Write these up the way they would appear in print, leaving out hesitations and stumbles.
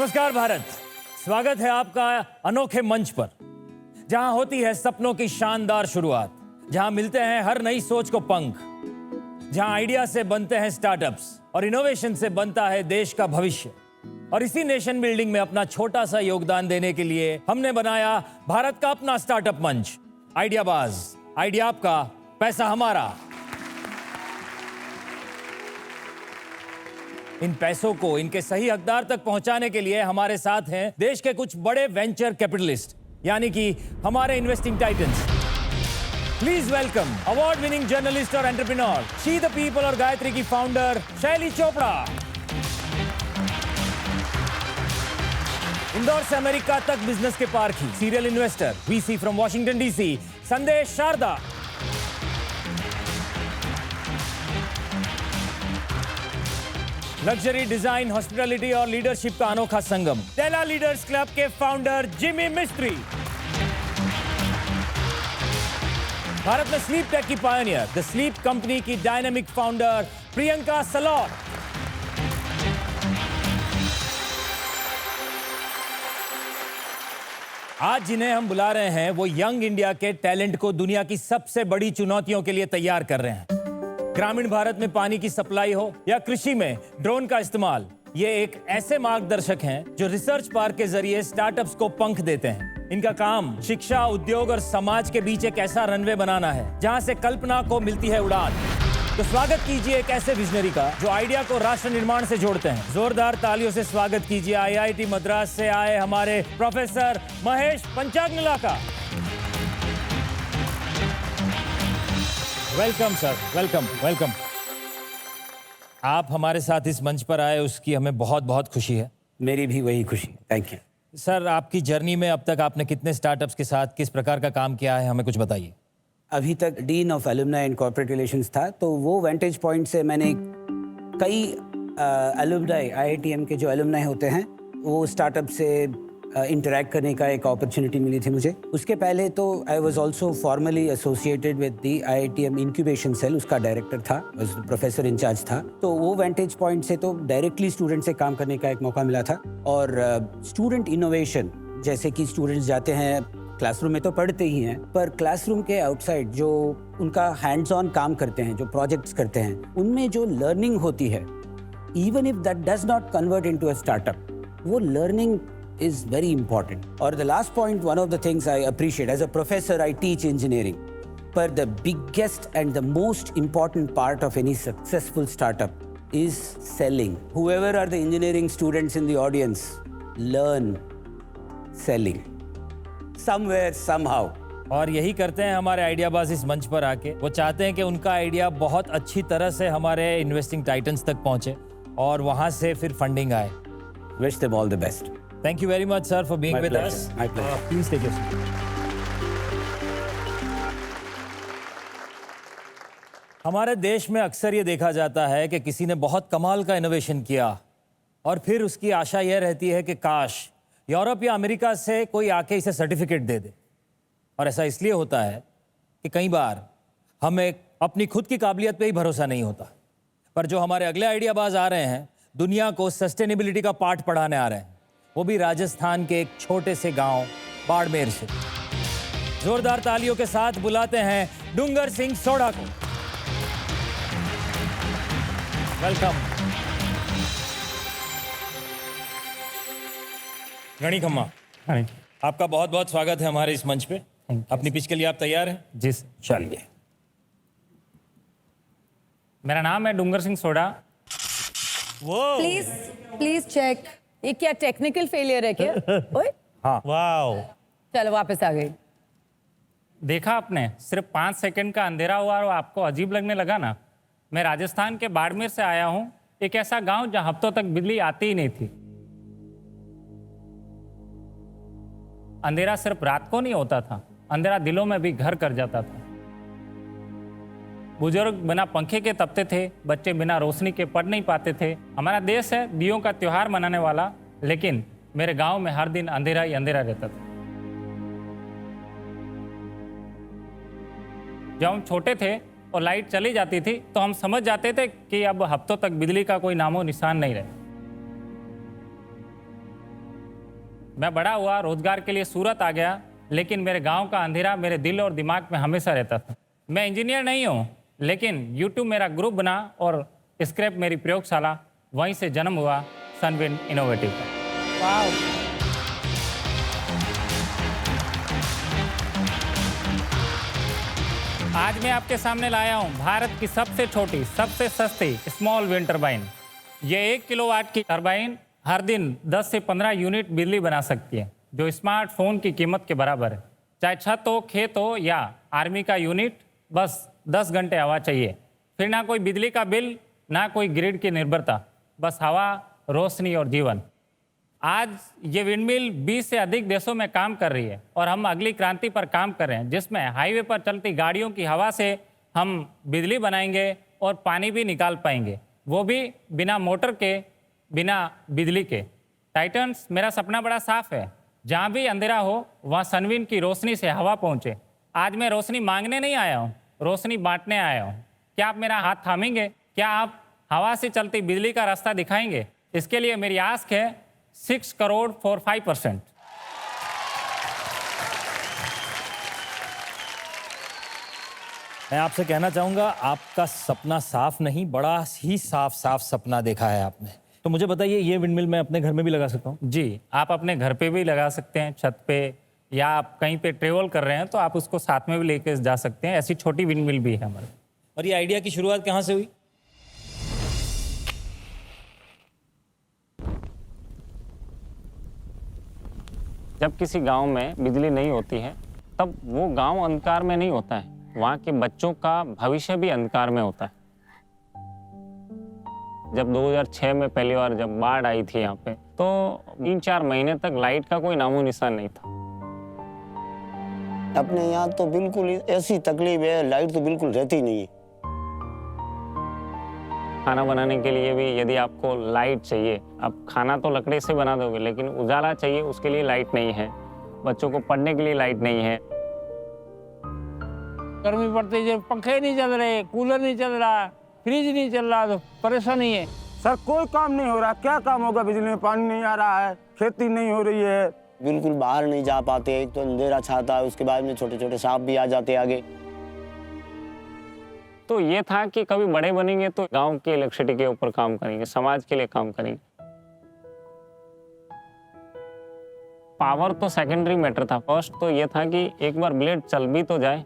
नमस्कार भारत, स्वागत है आपका अनोखे मंच पर, जहां होती है सपनों की शानदार शुरुआत, जहां मिलते हैं हर नई सोच को पंख, जहां आइडिया से बनते हैं स्टार्टअप्स और इनोवेशन से बनता है देश का भविष्य। और इसी नेशन बिल्डिंग में अपना छोटा सा योगदान देने के लिए हमने बनाया भारत का अपना स्टार्टअप मंच, आइडियाबाज। आइडिया आपका, पैसा हमारा। इन पैसों को इनके सही हकदार तक पहुंचाने के लिए हमारे साथ हैं देश के कुछ बड़े वेंचर कैपिटलिस्ट, यानी कि हमारे investing titans. Please welcome award winning journalist और एंटरप्रेन्योर, शी द पीपल और गायत्री की फाउंडर शैली चोपड़ा। इंदौर से अमेरिका तक बिजनेस के पारखी, serial investor, VC from Washington DC, संदेश शारदा। लग्जरी डिजाइन, हॉस्पिटैलिटी और लीडरशिप का अनोखा संगम, टेला लीडर्स क्लब के फाउंडर जिमी मिस्त्री। भारत में स्लीप टेक की पायनियर, द स्लीप कंपनी की डायनामिक फाउंडर प्रियंका सलौर। आज जिन्हें हम बुला रहे हैं वो यंग इंडिया के टैलेंट को दुनिया की सबसे बड़ी चुनौतियों के लिए तैयार कर रहे हैं। ग्रामीण भारत में पानी की सप्लाई हो या कृषि में ड्रोन का इस्तेमाल, ये एक ऐसे मार्गदर्शक हैं जो रिसर्च पार्क के जरिए स्टार्टअप्स को पंख देते हैं। इनका काम शिक्षा, उद्योग और समाज के बीच एक ऐसा रनवे बनाना है जहां से कल्पना को मिलती है उड़ान। तो स्वागत कीजिए एक ऐसे विजनरी का जो आइडिया को राष्ट्र निर्माण से जोड़ते हैं। जोरदार तालियों से स्वागत कीजिए आईआईटी मद्रास से आए हमारे प्रोफेसर महेश पंचाग्निला का। Welcome sir, welcome welcome. आप हमारे साथ इस मंच पर आए उसकी हमें बहुत बहुत खुशी है। मेरी भी वही खुशी, थैंक यू। सर, आपकी जर्नी में अब तक आपने कितने स्टार्टअप्स के साथ किस प्रकार का काम किया है, हमें कुछ बताइए। अभी तक dean of alumni and corporate relations था, तो वो वेंटेज पॉइंट से मैंने कई एलुमनाई, आईआईटीएम के जो एलुमनाई होते हैं वो स्टार्टअप से इंटरैक्ट करने का एक अपॉर्चुनिटी मिली थी मुझे। उसके पहले तो I was also formally associated with the IITM incubation cell, उसका डायरेक्टर था, प्रोफेसर इंचार्ज था। तो वो वेंटेज पॉइंट से तो डायरेक्टली स्टूडेंट से काम करने का एक मौका मिला था। और स्टूडेंट इनोवेशन, जैसे कि स्टूडेंट्स जाते हैं क्लासरूम में तो पढ़ते ही हैं, पर क्लासरूम के आउटसाइड जो उनका हैंड्स ऑन काम करते हैं, जो प्रोजेक्ट्स करते हैं, उनमें जो लर्निंग होती है, even if that does not convert into a startup, वो learning is very important. Or the last point, one of the things I appreciate, as a professor I teach engineering, but the biggest and the most important part of any successful startup is selling. Whoever are the engineering students in the audience, learn selling somewhere, somehow. और यही करते हैं हमारे आइडियाबाज इस मंच पर आके। वो चाहते हैं कि उनका आइडिया बहुत अच्छी तरह से हमारे इन्वेस्टिंग टाइटन्स तक पहुंचे और वहां से फिर फंडिंग आए। Wish them all the best. Thank you very much, sir, for being My with pleasure. us. My pleasure. Please take your seat. हमारे देश में अक्सर ये देखा जाता है कि किसी ने बहुत कमाल का इनोवेशन किया और फिर उसकी आशा यह रहती है कि काश यूरोप या अमेरिका से कोई आके इसे सर्टिफिकेट दे दे। और ऐसा इसलिए होता है कि कई बार हमें अपनी खुद की काबिलियत पे ही भरोसा नहीं होता। पर जो हमारे अगले आइडियाबाज आ रहे हैं, दुनिया को सस्टेनेबिलिटी का पाठ पढ़ाने आ रहे हैं, वो भी राजस्थान के एक छोटे से गांव बाड़मेर से। जोरदार तालियों के साथ बुलाते हैं डूंगर सिंह सोढ़ा को। वेलकम। गणी खम्मा, आपका बहुत बहुत स्वागत है हमारे इस मंच पे। अपनी पिच के लिए आप तैयार हैं? जी चलिए। मेरा नाम है Dungar Singh Sodha. Please please check, ये क्या टेक्निकल फेलियर है क्या? ओए, हाँ, वाओ, चलो वापस आ गई। देखा आपने, सिर्फ 5 सेकंड का अंधेरा हुआ और आपको अजीब लगने लगा ना। मैं राजस्थान के बाड़मेर से आया हूँ, एक ऐसा गांव जहां हफ्तों तक बिजली आती ही नहीं थी। अंधेरा सिर्फ रात को नहीं होता था, अंधेरा दिलों में भी घर कर जाता था। बुजुर्ग बिना पंखे के तपते थे, बच्चे बिना रोशनी के पढ़ नहीं पाते थे। हमारा देश है दियों का त्योहार मनाने वाला, लेकिन मेरे गांव में हर दिन अंधेरा ही अंधेरा रहता था। जब हम छोटे थे और लाइट चली जाती थी तो हम समझ जाते थे कि अब हफ्तों तक बिजली का कोई नामो निशान नहीं रहे। मैं बड़ा हुआ, रोजगार के लिए सूरत आ गया, लेकिन मेरे गांव का अंधेरा मेरे दिल और दिमाग में हमेशा रहता था। मैं इंजीनियर नहीं हूँ, लेकिन यूट्यूब मेरा ग्रुप बना और स्क्रैप मेरी प्रयोगशाला, वहीं से जन्म हुआ सनविन इनोवेटिव का। वाओ, आज मैं आपके सामने लाया हूं भारत की सबसे छोटी, सबसे सस्ती स्मॉल विंड टरबाइन। ये 1 किलोवाट की टरबाइन हर दिन 10 से 15 यूनिट बिजली बना सकती है, जो स्मार्टफोन की कीमत के बराबर है। चाहे छत हो, खेत हो या आर्मी का यूनिट, बस 10 घंटे हवा चाहिए। फिर ना कोई बिजली का बिल, ना कोई ग्रिड की निर्भरता, बस हवा, रोशनी और जीवन। आज ये विंडमिल 20 से अधिक देशों में काम कर रही है और हम अगली क्रांति पर काम कर रहे हैं, जिसमें हाईवे पर चलती गाड़ियों की हवा से हम बिजली बनाएंगे और पानी भी निकाल पाएंगे, वो भी बिना मोटर के, बिना बिजली के। टाइटन्स, मेरा सपना बड़ा साफ है, जहाँ भी अंधेरा हो वहाँ सनविन की रोशनी से हवा पहुँचे। आज मैं रोशनी मांगने नहीं आया हूँ, रोशनी बांटने आया हूँ। क्या आप मेरा हाथ थामेंगे? क्या आप हवा से चलती बिजली का रास्ता दिखाएंगे? इसके लिए मेरी आस्क है 6 करोड़ for 5%। मैं आपसे कहना चाहूंगा, आपका सपना साफ नहीं, बड़ा ही साफ साफ सपना देखा है आपने। तो मुझे बताइए, ये विंडमिल मैं अपने घर में भी लगा सकता हूँ? जी, आप अपने घर पे भी लगा सकते हैं, छत पे, या आप कहीं पे ट्रेवल कर रहे हैं तो आप उसको साथ में भी लेके जा सकते हैं। ऐसी छोटी विंडमिल भी है हमारे। और ये आइडिया की शुरुआत कहाँ से हुई? जब किसी गांव में बिजली नहीं होती है, तब वो गांव अंधकार में नहीं होता है, वहाँ के बच्चों का भविष्य भी अंधकार में होता है। जब 2006 में पहली बार जब बाढ़ आई थी यहाँ पे, तो 3-4 महीने तक लाइट का कोई नामो निशान नहीं था। अपने यहाँ तो बिल्कुल ऐसी तकलीफ है, लाइट तो बिल्कुल रहती नहीं है। खाना बनाने के लिए भी यदि आपको लाइट चाहिए, आप खाना तो लकड़ी से बना दोगे, लेकिन उजाला चाहिए, उसके लिए लाइट नहीं है। बच्चों को पढ़ने के लिए लाइट नहीं है। गर्मी पड़ती है, पंखे नहीं चल रहे, कूलर नहीं चल रहा, फ्रिज नहीं चल रहा, तो परेशानी है। सर कोई काम नहीं हो रहा, क्या काम होगा? बिजली में पानी नहीं आ रहा है, खेती नहीं हो रही है, बिल्कुल बाहर नहीं जा पाते। एक तो अंधेरा छाता है, उसके बाद में छोटे छोटे सांप भी आ जाते आगे। तो ये था कि कभी बड़े बनेंगे तो गांव के इलेक्ट्रिसिटी के ऊपर काम करेंगे, समाज के लिए काम करेंगे। पावर तो सेकेंडरी मैटर था, फर्स्ट तो ये था कि एक बार ब्लेड चल भी तो जाए।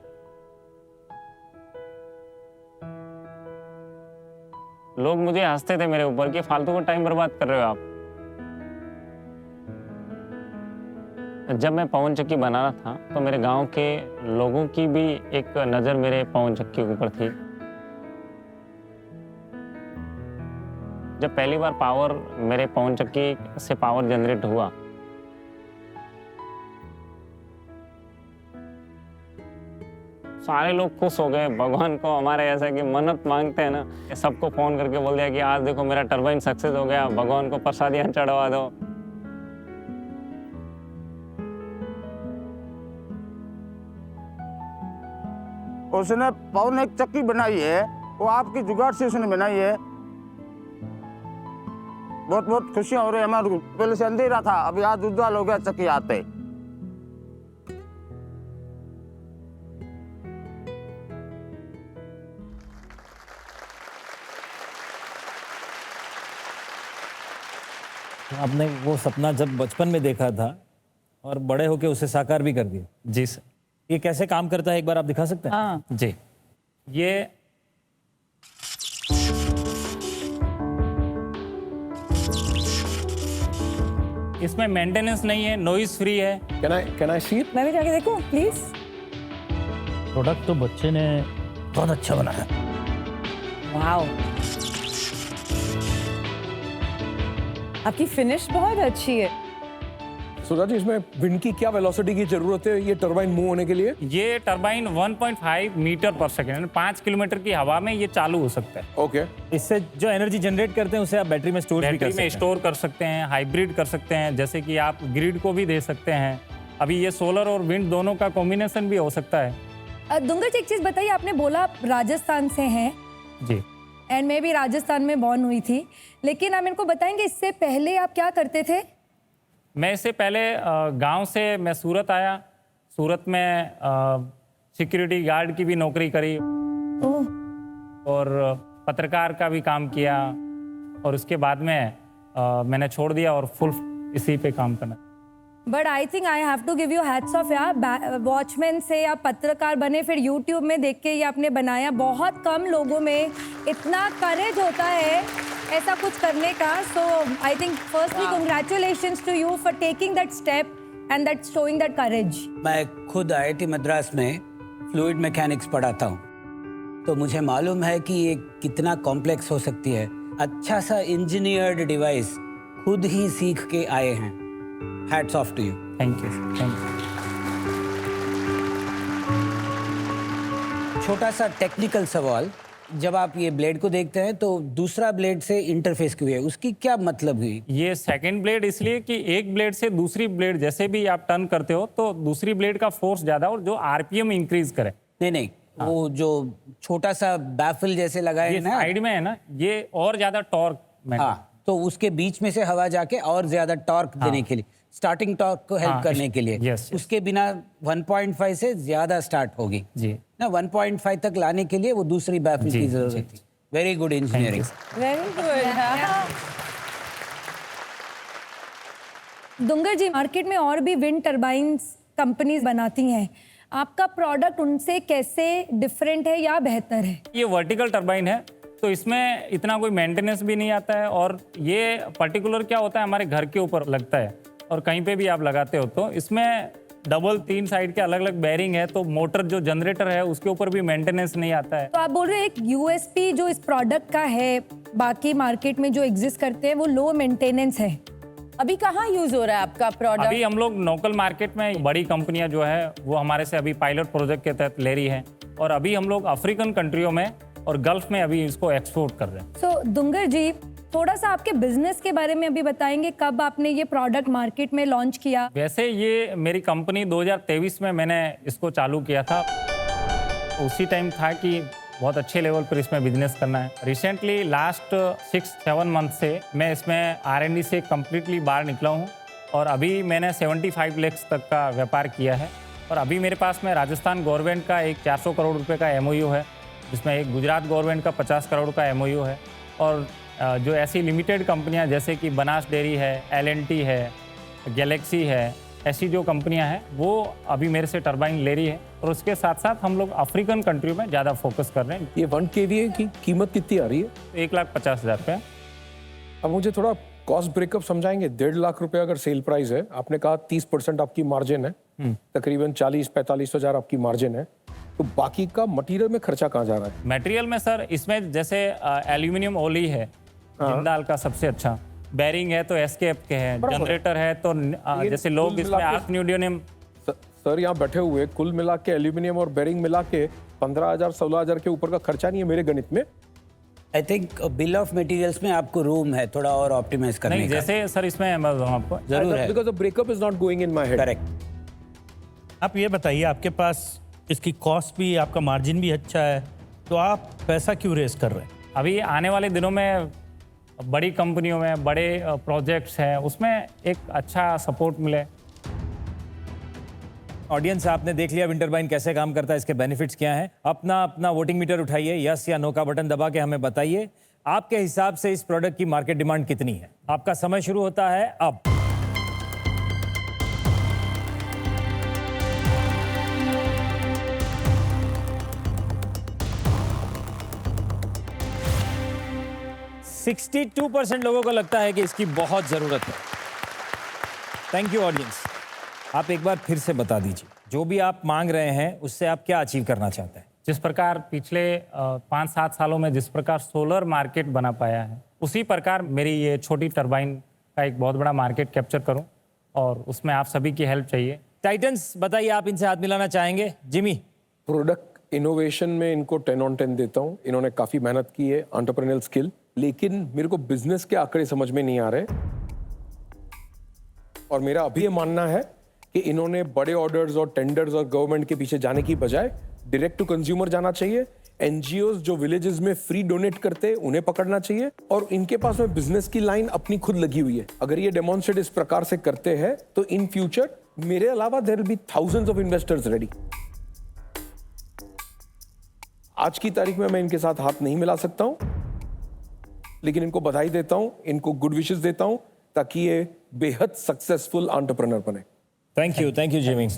लोग मुझे हंसते थे मेरे ऊपर कि फालतू का टाइम बर्बाद कर रहे हो आप। जब मैं पवन चक्की बना रहा था तो मेरे गांव के लोगों की भी एक नज़र मेरे पवन चक्की के ऊपर थी। जब पहली बार पावर मेरे पवन चक्की से पावर जनरेट हुआ, सारे लोग खुश हो गए। भगवान को हमारे ऐसा कि मन्नत मांगते हैं ना, सबको फोन करके बोल दिया कि आज देखो मेरा टरबाइन सक्सेस हो गया, भगवान को प्रसादियां चढ़वा दो। उसने पवन एक चक्की बनाई है, वो आपकी जुगाड़ से उसने बनाई है। बहुत बहुत खुशियां हो रही है हमारे को। पहले से अंधेरा था, अभी आज उज्जवल हो गया चक्की आते। आपने वो सपना जब बचपन में देखा था और बड़े होके उसे साकार भी कर दिया। जी सर। ये कैसे काम करता है, एक बार आप दिखा सकते हैं? हाँ, जी, ये इसमें मेंटेनेंस नहीं है, नॉइज फ्री है। Can I see it? मैं भी जाके देखूं प्लीज। प्रोडक्ट तो बच्चे ने बहुत अच्छा बनाया। वाओ, आपकी फिनिश बहुत अच्छी है। सुधा जी, इसमें विंड की क्या वेलोसिटी की जरूरत है ये टरबाइन मूव होने के लिए? ये टरबाइन 1.5 मीटर पर सेकेंड, 5 किलोमीटर की हवा में ये चालू हो सकता है। ओके। इससे जो एनर्जी जनरेट करते हैं उसे आप बैटरी में स्टोर भी कर बैटरी सकते में हैं। स्टोर कर सकते हैं, हाइब्रिड कर सकते हैं, जैसे कि आप ग्रिड को भी दे सकते हैं। अभी ये सोलर और विंड दोनों का कॉम्बिनेशन भी हो सकता है। दुंगा जी, एक चीज बताइए, आपने बोला आप राजस्थान से हैं जी, एंड मैं भी राजस्थान में बॉर्न हुई थी, लेकिन आप मेरे को बताएंगे इससे पहले आप क्या करते थे? मैं इससे पहले गांव से मैं सूरत आया। सूरत में सिक्योरिटी गार्ड की भी नौकरी करी और पत्रकार का भी काम किया और उसके बाद में मैंने छोड़ दिया और फुल इसी पे काम करना। But I think I have to give you hats off यार, वॉचमैन से आप पत्रकार बने, फिर यूट्यूब में देख के ये आपने बनाया। बहुत कम लोगों में इतना करेज होता है ऐसा कुछ करने का। So I think firstly congratulations to you for taking that step and that showing that courage. मैं खुद IIT मद्रास में फ्लूइड मैकेनिक्स पढ़ाता हूँ, तो मुझे मालूम है कि ये कितना कॉम्प्लेक्स हो सकती है। अच्छा सा इंजीनियर्ड डिवाइस खुद ही सीख के आए हैं। Hats off to you. Thank you, thank you. छोटा सा टेक्निकल सवाल, जब आप ये ब्लेड को देखते हैं तो दूसरा ब्लेड से इंटरफेस क्यों है, उसकी क्या मतलब हुई? ये सेकंड ब्लेड इसलिए कि एक ब्लेड से दूसरी ब्लेड जैसे भी आप टर्न करते हो तो दूसरी ब्लेड का फोर्स ज्यादा और जो आरपीएम इंक्रीज करे। नहीं, वो जो छोटा सा बैफल जैसे लगा ये है ना साइड में है ना, ये और ज्यादा टॉर्क में। हाँ, तो उसके बीच में से हवा जाके और ज्यादा टॉर्क देने के लिए, स्टार्टिंग टॉर्क को हेल्प करने के लिए। yes. उसके बिना 1.5 से ज्यादा स्टार्ट होगी जी ना, 1.5 तक लाने के लिए वो दूसरी बैफल की जरूरत थी। Very good engineering. Very good. Dungar ji, market में और भी विंड टर्बाइन्स कंपनीज बनाती हैं, आपका प्रोडक्ट उनसे कैसे डिफरेंट है या बेहतर है? ये वर्टिकल टरबाइन है तो इसमें इतना कोई मेंटेनेंस भी नहीं आता है और ये पर्टिकुलर क्या होता है हमारे घर के ऊपर लगता है और कहीं पे भी आप लगाते हो तो इसमें डबल 3 साइड के अलग अलग बेयरिंग है, तो मोटर जो जनरेटर है उसके ऊपर भी मेंटेनेंस नहीं आता है। तो आप बोल रहे हैं एक यूएसपी जो इस प्रोडक्ट का है, बाकी मार्केट में जो एग्जिस्ट करते हैं वो लो मेंटेनेंस है। अभी कहाँ यूज हो रहा है आपका प्रोडक्ट? अभी हम लोग लोकल मार्केट में बड़ी कंपनियां जो है वो हमारे से अभी पायलट प्रोजेक्ट के तहत ले रही है और अभी हम लोग अफ्रीकन कंट्रियों में और गल्फ में अभी इसको एक्सपोर्ट कर रहे हैं। सो दुंगर जी, थोड़ा सा आपके बिजनेस के बारे में अभी बताएंगे, कब आपने ये प्रोडक्ट मार्केट में लॉन्च किया? वैसे ये मेरी कंपनी 2023 में मैंने इसको चालू किया था। उसी टाइम था कि बहुत अच्छे लेवल पर इसमें बिजनेस करना है। रिसेंटली लास्ट 6-7 मंथ से मैं इसमें R&D से कम्प्लीटली बाहर निकला हूँ और अभी मैंने 75 लाख तक का व्यापार किया है और अभी मेरे पास में राजस्थान गवर्नमेंट का एक 400 करोड़ रुपए का MOU है, जिसमें एक गुजरात गवर्नमेंट का 50 करोड़ का MOU है और जो ऐसी लिमिटेड कंपनियां जैसे कि बनास डेयरी है, L&T है, गैलेक्सी है, ऐसी जो कंपनियां हैं वो अभी मेरे से टरबाइन ले रही है और उसके साथ साथ हम लोग अफ्रीकन कंट्रियों में ज़्यादा फोकस कर रहे हैं। ये 1 kVA की कीमत कितनी आ रही है? 1,50,000 रुपये। अब मुझे थोड़ा कॉस्ट ब्रेकअप समझाएंगे। 1.5 लाख रुपए अगर सेल प्राइस है, आपने कहा 30% आपकी मार्जिन है, तकरीबन 40-45 हज़ार आपकी मार्जिन है, तो बाकी का मटेरियल में खर्चा कहाँ जा रहा है? मटेरियल में सर इसमें जैसे एल्यूमिनियम ओली है जिंदाल का सबसे अच्छा, बेरिंग है तो SKF के है, जनरेटर है तो जैसे लोग इसमें आर्क न्यूडियम। सर यहाँ बैठे हुए कुल मिला के एल्यूमिनियम और बेरिंग मिला के 15,000-16,000 के ऊपर का खर्चा नहीं है मेरे गणित में। I think bill of materials में आपको रूम है थोड़ा और ऑप्टिमाइज करने नहीं, का। जैसे सर इसमें आपको जरूर है, because the breakup is not going in my head. Correct. आप ये बताइए, आपके पास इसकी कॉस्ट भी, आपका मार्जिन भी अच्छा है, तो आप पैसा क्यों रेस कर रहे हैं? अभी आने वाले दिनों में बड़ी कंपनियों में बड़े प्रोजेक्ट्स हैं, उसमें एक अच्छा सपोर्ट मिले। ऑडियंस, आपने देख लिया विंड टरबाइन कैसे काम करता है, इसके बेनिफिट्स क्या हैं। अपना अपना वोटिंग मीटर उठाइए, यस या नो का बटन दबा के हमें बताइए आपके हिसाब से इस प्रोडक्ट की मार्केट डिमांड कितनी है। आपका समय शुरू होता है अब। %62% लोगों को लगता है कि इसकी बहुत जरूरत है। Thank you audience. आप एक बार फिर से बता दीजिए, जो भी आप मांग रहे हैं उससे आप क्या अचीव करना चाहते हैं? जिस प्रकार पिछले 5-7 सालों में जिस प्रकार सोलर मार्केट बना पाया है, उसी प्रकार मेरी ये छोटी टरबाइन का एक बहुत बड़ा मार्केट कैप्चर करूं और उसमें आप सभी की हेल्प चाहिए। टाइटन्स, बताइए आप इनसे हाथ मिलाना चाहेंगे? जिमी। प्रोडक्ट इनोवेशन में इनको 10 on 10 देता हूँ। इन्होंने काफ़ी मेहनत की है, एंटरप्रेन्योरियल स्किल, लेकिन मेरे को बिजनेस के आंकड़े समझ में नहीं आ रहे और मेरा अभी ये मानना है कि इन्होंने बड़े ऑर्डर्स और टेंडर्स और गवर्नमेंट के पीछे जाने की बजाय डायरेक्ट टू कंज्यूमर जाना चाहिए। एनजीओज जो विलेजेस में फ्री डोनेट करते हैं उन्हें पकड़ना चाहिए, और इनके पास में बिजनेस की लाइन अपनी खुद लगी हुई है। अगर ये डेमोन्स्ट्रेट इस प्रकार से करते हैं तो इन फ्यूचर मेरे अलावा there will be thousands of investors ready. आज की तारीख में मैं इनके साथ हाथ नहीं मिला सकता हूं, लेकिन इनको बधाई देता हूं, इनको गुड विशेस देता हूं, ताकि ये बेहद सक्सेसफुल एंटरप्रेन्योर बने। Thank you gymming.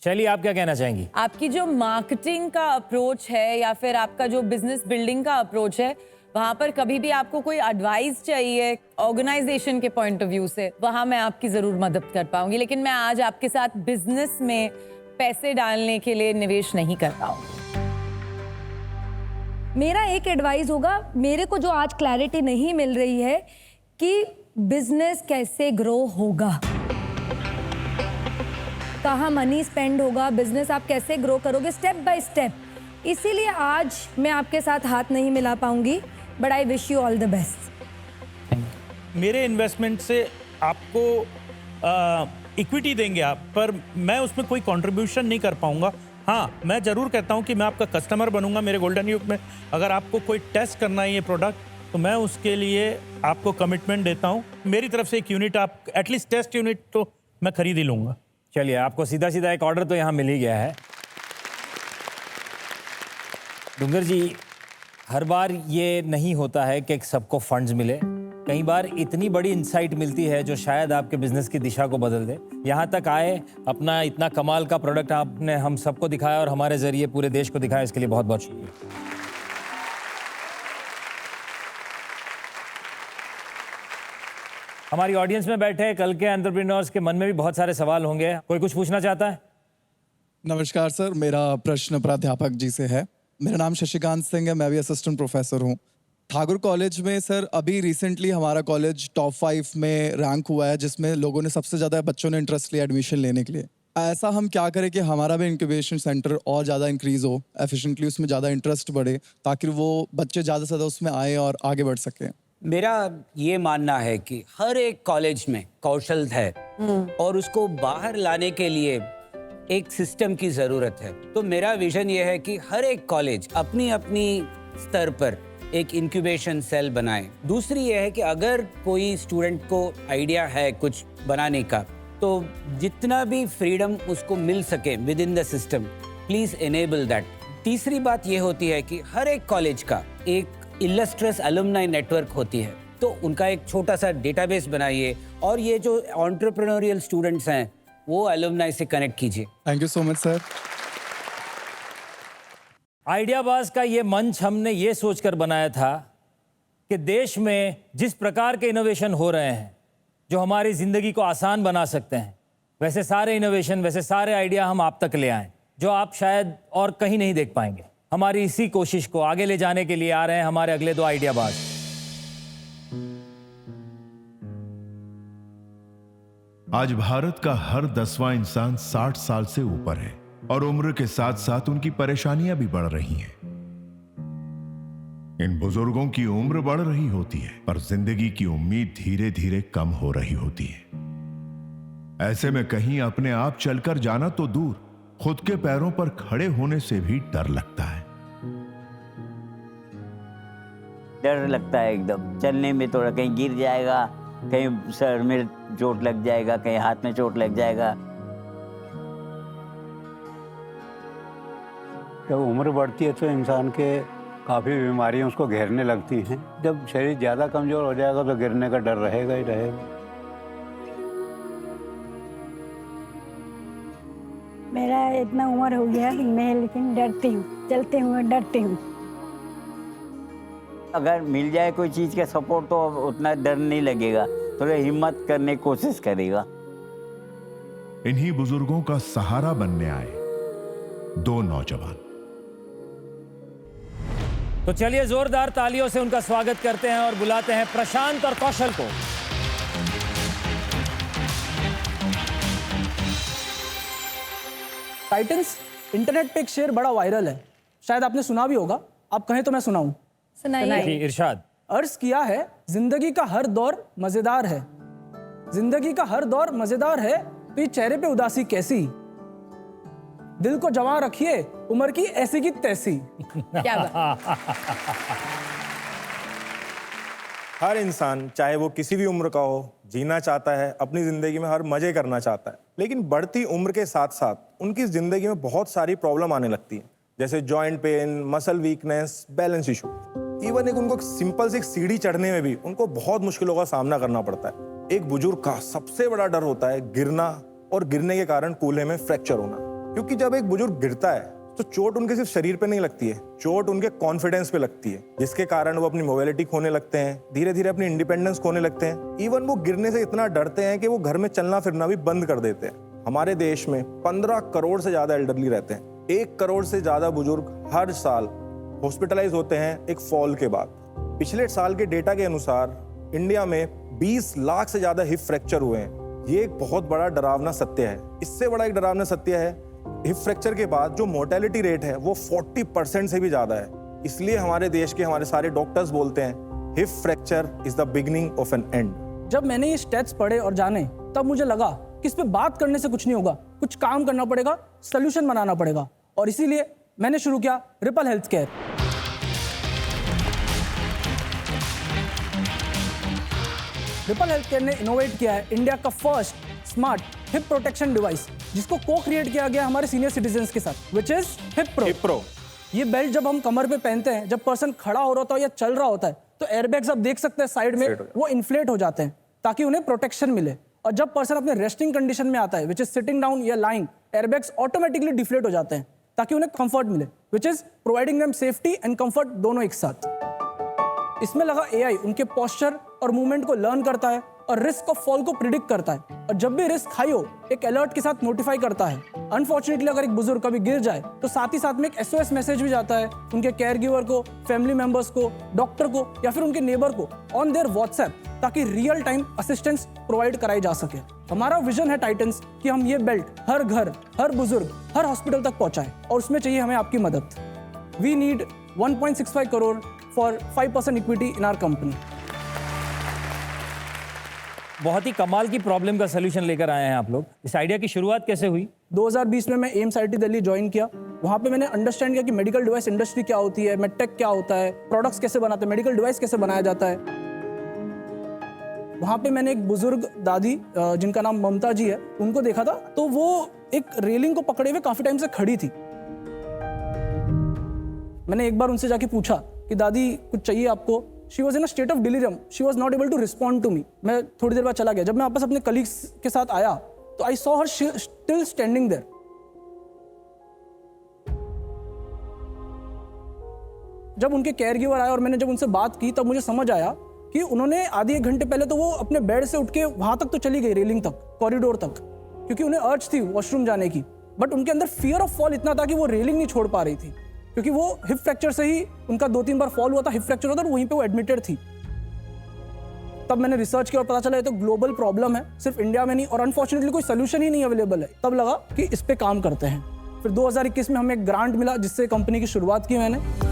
शैली, आप क्या कहना चाहेंगी? आपकी जो मार्केटिंग का अप्रोच है या फिर आपका जो बिजनेस बिल्डिंग का अप्रोच है, वहाँ पर कभी भी आपको कोई एडवाइस चाहिए ऑर्गेनाइजेशन के पॉइंट ऑफ व्यू से, वहाँ मैं आपकी ज़रूर मदद कर पाऊंगी। लेकिन मैं आज आपके साथ बिजनेस में पैसे डालने के लिए निवेश नहीं कर पाऊंगी। मेरा एक एडवाइस होगा, मेरे को जो आज क्लैरिटी नहीं मिल रही है कि बिजनेस कैसे ग्रो होगा, कहाँ मनी स्पेंड होगा, बिजनेस आप कैसे ग्रो करोगे स्टेप बाय स्टेप। इसीलिए आज मैं आपके साथ हाथ नहीं मिला पाऊंगी, but I wish you all the best. मेरे इन्वेस्टमेंट से आपको इक्विटी देंगे आप, पर मैं उसमें कोई कंट्रीब्यूशन नहीं कर पाऊंगा। हाँ, मैं ज़रूर कहता हूं कि मैं आपका कस्टमर बनूंगा मेरे गोल्डन युग में। अगर आपको कोई टेस्ट करना है ये प्रोडक्ट, तो मैं उसके लिए आपको कमिटमेंट देता हूं। मेरी तरफ से एक यूनिट, आप एटलीस्ट टेस्ट यूनिट तो मैं खरीद ही लूँगा। चलिए, आपको सीधा सीधा एक ऑर्डर तो यहाँ मिल ही गया है। डूंगर जी, हर बार ये नहीं होता है कि सबको फंड्स मिले। कई बार इतनी बड़ी इंसाइट मिलती है जो शायद आपके बिजनेस की दिशा को बदल दे। यहाँ तक आए, अपना इतना कमाल का प्रोडक्ट आपने हम सबको दिखाया और हमारे जरिए पूरे देश को दिखाया, इसके लिए बहुत बहुत शुक्रिया। हमारी ऑडियंस में बैठे कल के एंटरप्रेन्योर्स के मन में भी बहुत सारे सवाल होंगे। कोई कुछ पूछना चाहता है? नमस्कार सर, मेरा प्रश्न प्राध्यापक जी से है। मेरा नाम शशिकांत सिंह है, मैं भी असिस्टेंट प्रोफेसर हूँ ठाकुर कॉलेज में। सर, अभी रिसेंटली हमारा कॉलेज टॉप 5 में रैंक हुआ है, जिसमें लोगों ने सबसे ज़्यादा बच्चों ने इंटरेस्ट लिया एडमिशन लेने के लिए। ऐसा हम क्या करें कि हमारा भी इंक्यूबेशन सेंटर और ज़्यादा इंक्रीज़ हो, एफिशिएंटली उसमें ज़्यादा इंटरेस्ट बढ़े, ताकि वो बच्चे ज़्यादा से ज़्यादा उसमें आए और आगे बढ़ सकें। मेरा ये मानना है कि हर एक कॉलेज में कौशल है और उसको बाहर लाने के लिए एक सिस्टम की ज़रूरत है। तो मेरा विजन ये है कि हर एक कॉलेज अपनी अपनी स्तर पर एक इंक्यूबेशन सेल बनाए। दूसरी ये है कि अगर कोई स्टूडेंट को आइडिया है कुछ बनाने का, तो जितना भी फ्रीडम उसको मिल सके with in the system, please enable that. तीसरी बात ये होती है कि हर एक कॉलेज का एक इलस्ट्रस अलुमनाई नेटवर्क होती है, तो उनका एक छोटा सा डेटाबेस बनाइए और ये जो एंटरप्रेन्योरियल स्टूडेंट्स हैं वो अलुमनाई से कनेक्ट कीजिए। Thank you so much sir. Ideabaaz का ये मंच हमने ये सोचकर बनाया था कि देश में जिस प्रकार के इनोवेशन हो रहे हैं जो हमारी ज़िंदगी को आसान बना सकते हैं, वैसे सारे इनोवेशन, वैसे सारे आइडिया हम आप तक ले आएं, जो आप शायद और कहीं नहीं देख पाएंगे। हमारी इसी कोशिश को आगे ले जाने के लिए आ रहे हैं हमारे अगले 2 आइडियाबाज। आज भारत का हर 10वां इंसान 60 साल से ऊपर है और उम्र के साथ साथ उनकी परेशानियां भी बढ़ रही हैं। इन बुजुर्गों की उम्र बढ़ रही होती है, पर जिंदगी की उम्मीद धीरे धीरे कम हो रही होती है। ऐसे में कहीं अपने आप चलकर जाना तो दूर, खुद के पैरों पर खड़े होने से भी डर लगता है। डर लगता है एकदम चलने में, थोड़ा कहीं गिर जाएगा, कहीं सर में चोट लग जाएगा, कहीं हाथ में चोट लग जाएगा। जब उम्र बढ़ती है तो इंसान के काफ़ी बीमारियां उसको घेरने लगती हैं। जब शरीर ज़्यादा कमज़ोर हो जाएगा तो गिरने का डर रहेगा ही रहेगा। मेरा इतना उम्र हो गया मैं लेकिन डरती हूँ, चलते हुए डरती हूँ। अगर मिल जाए कोई चीज़ का सपोर्ट तो उतना डर नहीं लगेगा, थोड़ा हिम्मत करने की कोशिश करेगा। इन्हीं बुजुर्गों का सहारा बनने आए 2 नौजवान। तो चलिए जोरदार तालियों से उनका स्वागत करते हैं और बुलाते हैं प्रशांत और कौशल को। टाइटंस इंटरनेट पे एक शेर बड़ा वायरल है, शायद आपने सुना भी होगा। आप कहें तो मैं सुनाऊं? सुनाइए। इरशाद। अर्ज किया है, जिंदगी का हर दौर मजेदार है, जिंदगी का हर दौर मजेदार है, तो ये चेहरे पे उदासी कैसी? दिल को जवां रखिए, उम्र की ऐसी की तैसी। क्या बात। हर इंसान चाहे वो किसी भी उम्र का हो, जीना चाहता है, अपनी ज़िंदगी में हर मज़े करना चाहता है, लेकिन बढ़ती उम्र के साथ साथ उनकी ज़िंदगी में बहुत सारी प्रॉब्लम आने लगती हैं, जैसे joint pain, muscle weakness, balance issue. Even एक उनको सिंपल से एक सीढ़ी चढ़ने में भी उनको बहुत मुश्किलों का सामना करना पड़ता है। एक बुजुर्ग का सबसे बड़ा डर होता है गिरना, और गिरने के कारण कूल्हे में फ्रैक्चर होना, क्योंकि जब एक बुजुर्ग गिरता है तो चोट उनके सिर्फ शरीर पे नहीं लगती है, चोट उनके कॉन्फिडेंस पे लगती है, जिसके कारण वो अपनी मोबिलिटी खोने लगते हैं, धीरे धीरे अपनी इंडिपेंडेंस खोने लगते हैं। इवन वो गिरने से इतना डरते हैं कि वो घर में चलना फिरना भी बंद कर देते हैं। हमारे देश में 15 करोड़ से ज्यादा एल्डरली रहते हैं। 1 करोड़ से ज्यादा बुजुर्ग हर साल हॉस्पिटलाइज होते हैं एक फॉल के बाद। पिछले साल के डेटा के अनुसार इंडिया में 20 लाख से ज्यादा हिप फ्रैक्चर हुए हैं। ये एक बहुत बड़ा डरावना सत्य है। इससे बड़ा एक डरावना सत्य है, हिप फ्रैक्चर के बाद जो मोर्टेलिटी रेट है वो 40% से भी ज्यादा है। इसलिए हमारे देश के हमारे सारे डॉक्टर्स बोलते हैं hip fracture is the beginning of an end. जब मैंने ये स्टेप्स पढ़े और जाने, तब मुझे लगा कि इस पे बात करने से कुछ नहीं होगा, कुछ काम करना पड़ेगा, सोल्यूशन बनाना पड़ेगा, और इसीलिए मैंने शुरू किया ripple health care. Ripple health care ने इनोवेट किया है इंडिया का first smart hip protection device, जिसको को क्रिएट किया गया हमारे सीनियर सिटीजन्स के साथ, विच इज हिप प्रो। ये बेल्ट जब हम कमर पे पहनते हैं, जब पर्सन खड़ा हो रहा होता है या चल रहा होता है, तो एयरबैग्स आप देख सकते हैं साइड में वो इन्फ्लेट हो जाते हैं ताकि उन्हें प्रोटेक्शन मिले। और जब पर्सन अपने रेस्टिंग कंडीशन में आता है, विच इज सिटिंग डाउन या लाइंग, एयरबैग्स ऑटोमेटिकली डिफ्लेट हो जाते हैं ताकि उन्हें कंफर्ट मिले, which is providing them safety and comfort दोनों एक साथ। इसमें लगा एआई उनके पोस्चर और मूवमेंट को लर्न करता है और रिस्क ऑफ फॉल को प्रिडिक्ट करता है, और जब भी रिस्क हाई हो एक अलर्ट के साथ नोटिफाई करता है। अनफॉर्चुनेटली अगर एक बुजुर्ग कभी गिर जाए तो साथ ही साथ में एक एसओएस मैसेज भी जाता है उनके केयर गिवर को, फैमिली मेंबर्स को, डॉक्टर को या फिर उनके नेबर को ऑन देयर व्हाट्सएप, ताकि रियल टाइम असिस्टेंस प्रोवाइड कराई जा सके। हमारा विजन है टाइटन्स कि हम ये बेल्ट हर घर, हर बुजुर्ग, हर हॉस्पिटल तक पहुंचाएं, और उसमें चाहिए हमें आपकी मदद। We need 1.65 crore for 5% equity in our company. बहुत ही कमाल की प्रॉब्लम का सलूशन लेकर आए हैं आप लोग। इस आइडिया की शुरुआत कैसे हुई? 2020 में मैं एम्स IIT दिल्ली ज्वाइन किया। वहाँ पे मैंने अंडरस्टैंड किया कि मेडिकल डिवाइस इंडस्ट्री क्या होती है, मेडटेक क्या होता है, प्रोडक्ट्स कैसे बनाते हैं, मेडिकल डिवाइस कैसे बनाया जाता है। वहाँ पे मैंने एक बुजुर्ग दादी जिनका नाम ममता जी है, उनको देखा था। तो वो एक रेलिंग को पकड़े हुए काफी टाइम से खड़ी थी। मैंने एक बार उनसे जाके पूछा कि दादी कुछ चाहिए आपको? She was in a state of delirium. She was not able to respond to me. मैं थोड़ी देर बाद चला गया। जब मैं वापस अपने कलीग्स के साथ आया तो I saw her still standing there. जब उनके केयर गिवर आए और मैंने जब उनसे बात की, तब मुझे समझ आया कि उन्होंने आधी एक घंटे पहले तो वो अपने बेड से उठ के वहां तक तो चली गई, रेलिंग तक, कॉरिडोर तक, क्योंकि उन्हें अर्ज थी वॉशरूम जाने की। बट उनके अंदर फियर ऑफ फॉल इतना था कि वो रेलिंग नहीं छोड़ पा रही थी, क्योंकि वो हिप फ्रैक्चर से ही उनका 2-3 बार फॉल हुआ था, हिप फ्रैक्चर होता, और वहीं पे वो एडमिटेड थी। तब मैंने रिसर्च किया और पता चला ये तो ग्लोबल प्रॉब्लम है, सिर्फ इंडिया में नहीं, और अनफॉर्चुनेटली कोई सोल्यूशन ही नहीं अवेलेबल है। तब लगा कि इस पे काम करते हैं। फिर 2021 में हमें एक ग्रांट मिला, जिससे कंपनी की शुरुआत की मैंने।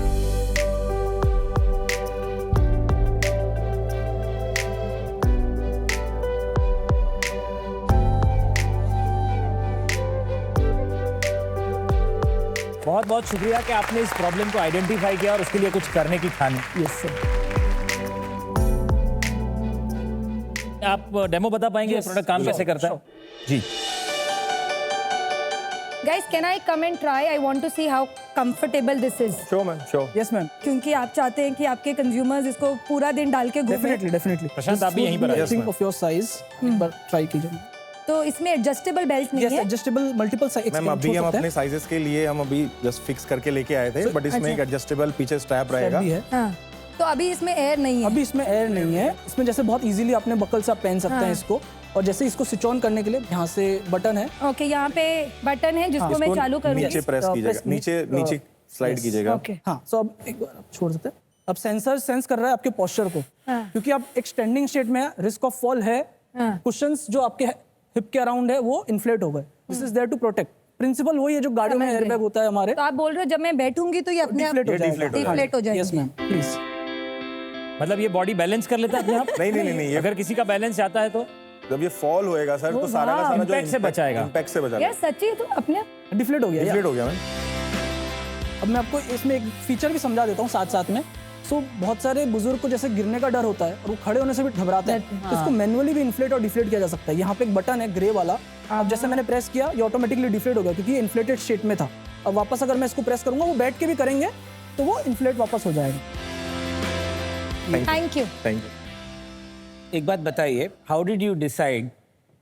बहुत बहुत शुक्रिया कि आपने इस प्रॉब्लम को आइडेंटिफाई किया और उसके लिए कुछ करने की ठानी। Yes sir. आप डेमो बता पाएंगे प्रोडक्ट काम कैसे करता है? जी। Guys, can I come and try? I want to see how comfortable this is. Sure ma'am, sure. Yes ma'am. क्योंकि आप चाहते हैं कि आपके कंज्यूमर्स इसको पूरा दिन डाल के घूमें। Definitely। प्रशांत आप भी यहीं पर आइए। Think of your size, एक बार ट्राई कीजिए। तो इसमें एडजस्टेबल बेल्ट नहीं है? Adjustable multiple size. मैम अभी हम अपने साइजेस के लिए हम अभी जस्ट फिक्स करके लेके आए थे, बट इसमें एक एडजस्टेबल पीछे स्ट्रैप रहेगा। हाँ। तो अभी इसमें एयर नहीं है? अभी इसमें एयर नहीं है। इसमें जैसे बहुत इजीली अपने बकल से आप पहन सकते हैं इसको, और जैसे इसको स्विच ऑन करने के लिए यहाँ से बटन है। ओके, यहाँ पे बटन है जिसको मैं चालू करूँगी। नीचे प्रेस कीजिएगा, नीचे स्लाइड कीजिएगा। हाँ, सो अब एक बार आप छोड़ सकते हैं। अब सेंसर सेंस कर रहा है आपके पोस्चर को, क्योंकि आप एक स्टैंडिंग स्टेट में है, रिस्क ऑफ फॉल है, कुशंस जो आपके हिप के अराउंड है वो इन्फ्लेट हो गए। This is there to protect. Principle वही है जो गाड़ियों में एयरबैग होता है हमारे। तो आप बोल रहे हो जब मैं बैठूंगी तो ये अपने आप डिफ्लेट हो जाएगा? Yes ma'am, please. मतलब ये बॉडी बैलेंस कर लेता है अपने आप? नहीं, अगर किसी का बैलेंस जाता है तो जब ये फॉल होएगा सर, तो सारा का सारा जो इम्पैक्ट से बचाएगा। इम्पैक्ट से बचाएगा। यार सच्ची तो अपने डिफ्लेट हो गया डिफ्लेट हो गया मैम। अब मैं आपको इसमें एक फीचर भी समझा देता हूँ साथ साथ में। सो बहुत सारे बुजुर्ग को जैसे गिरने का डर होता है और वो खड़े होने से भी घबराते हैं, तो इसको मैनुअली भी इन्फ्लेट और डिफ्लेट किया जा सकता है। यहाँ पे एक बटन है ग्रे वाला, अब जैसे मैंने प्रेस किया ये ऑटोमेटिकली डिफ्लेट हो गया क्योंकि ये इन्फ्लेटेड स्टेट में था। अब वापस अगर मैं इसको प्रेस करूंगा, वो बैठ के भी करेंगे तो वो इन्फ्लेट वापस हो जाएगा। Thank you. Thank you. एक बात बताइए, हाउ डिड यू डिसाइड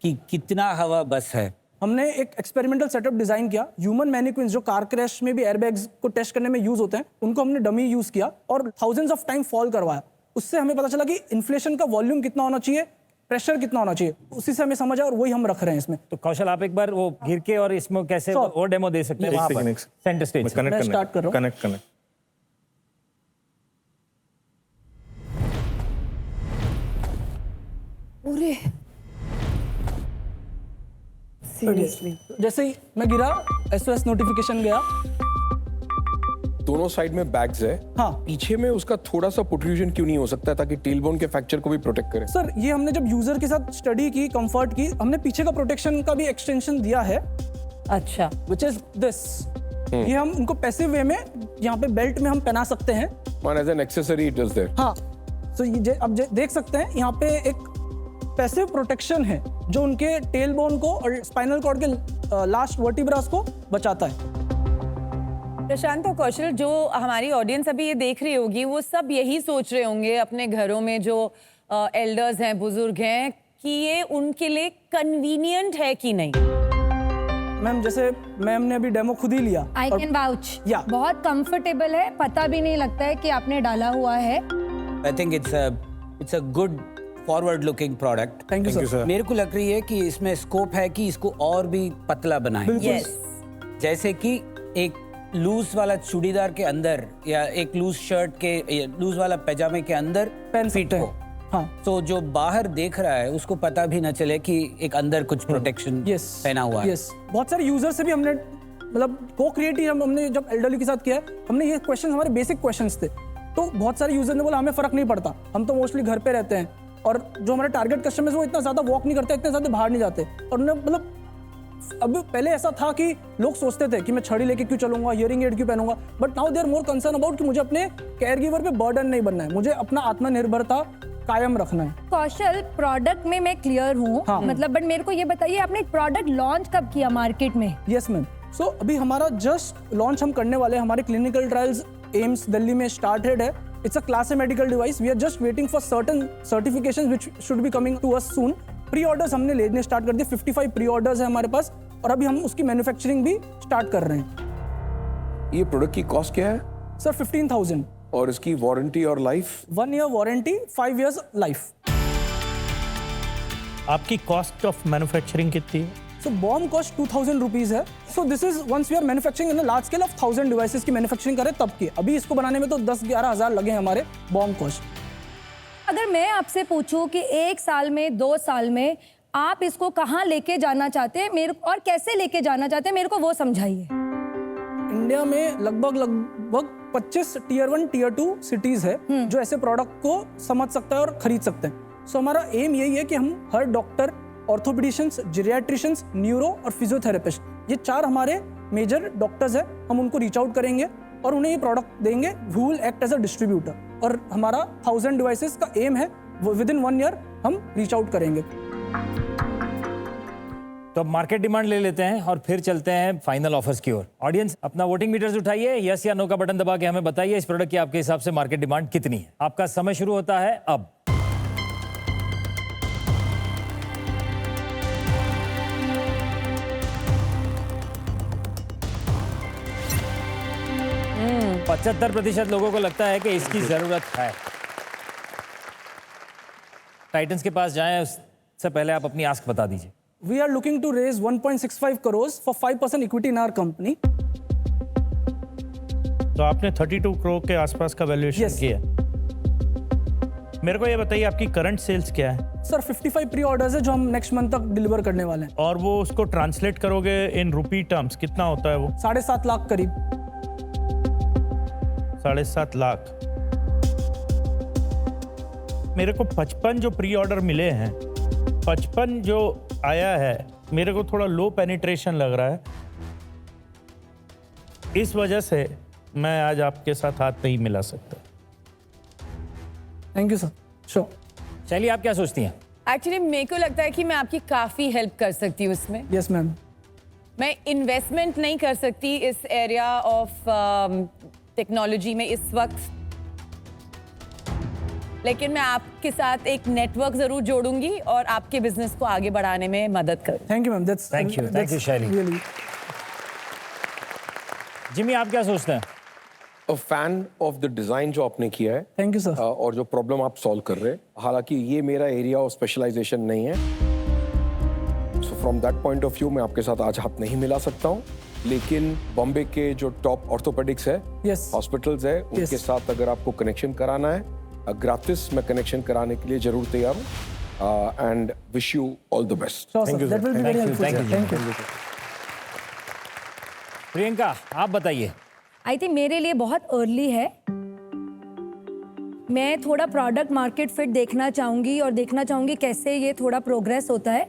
कि कितना हवा बस है? हमने एक एक्सपेरिमेंटल सेटअप डिजाइन किया। ह्यूमन मैनिक्विन्स जो कार क्रैश में भी एयरबैग्स को टेस्ट करने में यूज होते हैं, उनको हमने डमी यूज किया और थाउजेंड्स ऑफ टाइम फॉल करवाया। उससे हमें पता चला कि इन्फ्लेशन का वॉल्यूम कितना होना चाहिए, प्रेशर कितना होना चाहिए, उसी से हमें समझ आया और वही हम रख रहे हैं इसमें। तो कौशल आप एक बार वो गिर के और इसमें कैसे और डेमो दे सकते हैं वहां पर सेंटर स्टेज से। मैं स्टार्ट कर रहा हूं। कनेक्ट। पूरे सीरियसली जैसे ही मैं गिरा SOS नोटिफिकेशन गया। दोनों साइड में बैग्स है। हाँ। पीछे में उसका थोड़ा सा प्रोट्रूजन क्यों नहीं हो सकता ताकि टेलबोन के फ्रैक्चर को भी प्रोटेक्ट करे? सर ये हमने जब यूजर के साथ स्टडी की, कंफर्ट की, हमने पीछे का प्रोटेक्शन का भी एक्सटेंशन दिया है। अच्छा। Which is this. ये हम उनको पैसिव वे में यहाँ पे बेल्ट में हम पहना सकते हैं। One as an accessory it is there. हाँ, तो ये अब देख सकते हैं यहाँ पे एक पैसिव प्रोटेक्शन है जो उनके टेल बोन को और स्पाइनल कॉर्ड के लास्ट वर्टिब्रास को बचाता है। प्रशांत और कौशल, जो हमारी ऑडियंस अभी ये देख रही होगी वो सब यही सोच रहे होंगे अपने घरों में जो एल्डर्स हैं, बुजुर्ग हैं, कि ये उनके लिए कन्वीनियंट है कि नहीं। मैम जैसे मैम ने अभी डेमो खुद ही लिया। आई कैन वाउच, बहुत कंफर्टेबल है, पता भी नहीं लगता है कि आपने डाला हुआ है। I think it's a good forward looking product. Thank you sir. मेरे को लग रही है कि इसमें स्कोप है कि इसको और भी पतला बनाएं। यस। जैसे कि एक लूज वाला चूड़ीदार के अंदर या एक लूज शर्ट के, लूज वाला पैजामे के अंदर पेन फिट हो। हाँ। तो जो बाहर देख रहा है उसको पता भी न चले कि एक अंदर कुछ प्रोटेक्शन पहना हुआ है। बहुत सारे यूजर से भी हमने मतलब को क्रिएटिव हमने जब एल्डरली के साथ किया है, हमने ये क्वेश्चन हमारे बेसिक क्वेश्चंस थे, तो बहुत सारे यूजर ने बोला हमें फर्क नहीं पड़ता, हम तो मोस्टली घर पे रहते हैं और जो हमारे टारगेट कस्टमर्स वो इतना ज्यादा वॉक नहीं करते, इतने ज्यादा बाहर नहीं जाते। और उन्हें मतलब अब पहले ऐसा था कि लोग सोचते थे कि मैं छड़ी लेके क्यों चलूंगा, हियरिंग एड क्यों पहनूंगा, but now they are more concern about कि मुझे अपने केयर गिवर पे बर्डन नहीं बनना है, मुझे अपना आत्मनिर्भरता कायम रखना है। कौशल, प्रोडक्ट में मैं क्लियर हूँ, हाँ। मतलब बट मेरे को ये बताइए आपने प्रोडक्ट लॉन्च कब किया मार्केट में? यस मैम, सो अभी हमारा जस्ट लॉन्च हम करने वाले हैं। हमारे क्लिनिकल ट्रायल्स एम्स दिल्ली में स्टार्टेड है। It's a class A medical device. We are just waiting for certain certifications which should be coming to us soon. Pre orders हमने लेने स्टार्ट कर दिए, 55 प्री ऑर्डर्स है हमारे पास और अभी हम उसकी मैन्युफैक्चरिंग भी स्टार्ट कर रहे हैं। ये प्रोडक्ट की कॉस्ट क्या है? सर 15,000। और इसकी वारंटी और life? 1 year warranty, 5 years life. आपकी कॉस्ट ऑफ मैन्युफैक्चरिंग कितनी है? सो बॉम कॉस्ट 2,000 रुपीज है। So this is once we are manufacturing in large scale of 1000 devices की मैन्युफैक्चरिंग करें तब की। अभी इसको बनाने में तो 10-11 हज़ार लगे हमारे बॉम कॉस्ट। अगर मैं आपसे पूछूं कि 1 साल में, 2 साल में आप इसको कहाँ लेके जाना चाहते हैं मेरे और कैसे लेके जाना चाहते हैं, मेरे को वो समझाइए। इंडिया में लगभग 25 टीयर 1 टीयर 2 सिटीज है जो ऐसे प्रोडक्ट को समझ सकता है और खरीद सकते हैं। सो हमारा एम यही है कि हम हर डॉक्टर, ऑर्थोपेडिशियंस, जीरियाट्रिशियंस, न्यूरो और फिजियोथेरेपिस्ट, ये 4 हमारे मेजर डॉक्टर्स हैं, हम उनको रीच आउट करेंगे और उन्हें ये प्रोडक्ट देंगे। We will act as a distributor और हमारा 1000 डिवाइसेस का एम है, विद इन 1 ईयर हम रीच आउट करेंगे। तो अब मार्केट डिमांड ले लेते हैं और फिर चलते हैं फाइनल ऑफर्स की ओर। ऑडियंस अपना वोटिंग मीटर्स उठाइए, यस या नो का बटन दबा के हमें बताइए इस प्रोडक्ट की आपके हिसाब से मार्केट डिमांड कितनी है। आपका समय शुरू होता है अब। हम्म। 75% लोगों को लगता है कि इसकी जरूरत है। टाइटंस के पास जाएं उससे पहले आप अपनी आस्क बता दीजिए। We are looking to raise 1.65 crores for 5% equity in our company. तो आपने 32 करोड़ के आसपास का वैल्यूएशन किया। मेरे को ये बताइए आपकी करंट सेल्स क्या है? सर 55 प्री ऑर्डर्स है जो हम नेक्स्ट मंथ तक डिलीवर करने वाले हैं। और वो उसको ट्रांसलेट करोगे इन रुपी टर्म्स कितना होता है वो? 7.5 लाख करीब। 7.5 लाख। मेरे को 55 जो प्री ऑर्डर मिले हैं, 55 जो आया है, मेरे को थोड़ा लो पेनिट्रेशन लग रहा है। इस वजह से मैं आज आपके साथ हाथ नहीं मिला सकता। Thank you sir. श्योर। शैली, आप क्या सोचती हैं? एक्चुअली मेरे को लगता है कि मैं आपकी काफ़ी हेल्प कर सकती हूँ इसमें। Yes ma'am. मैं इन्वेस्टमेंट नहीं कर सकती इस एरिया ऑफ टेक्नोलॉजी में इस वक्त, लेकिन मैं आपके साथ एक नेटवर्क जरूर जोड़ूंगी और आपके बिजनेस को आगे बढ़ाने में मदद करूँ। Thank you ma'am. That's thank you शैली। जिमी, आप क्या सोचते हैं? फैन ऑफ द डिजाइन जो आपने किया है। Thank you sir. और जो प्रॉब्लम आप सॉल्व कर रहे हैं, हालांकि ये मेरा एरिया ऑफ स्पेशलाइजेशन नहीं है, so from that point of view मैं आपके साथ आज हाथ नहीं मिला सकता हूँ, लेकिन बॉम्बे के जो टॉप ऑर्थोपेडिक्स है, हॉस्पिटल्स है, उनके साथ अगर आपको कनेक्शन कराना है ग्रातिस, मैं कनेक्शन कराने के लिए जरूर तैयार हूँ। And wish you all the best. Thank you. Priyanka, आप बताइए। आई थिंक मेरे लिए बहुत अर्ली है। मैं थोड़ा प्रोडक्ट मार्केट फिट देखना चाहूँगी और देखना चाहूँगी कैसे ये थोड़ा प्रोग्रेस होता है।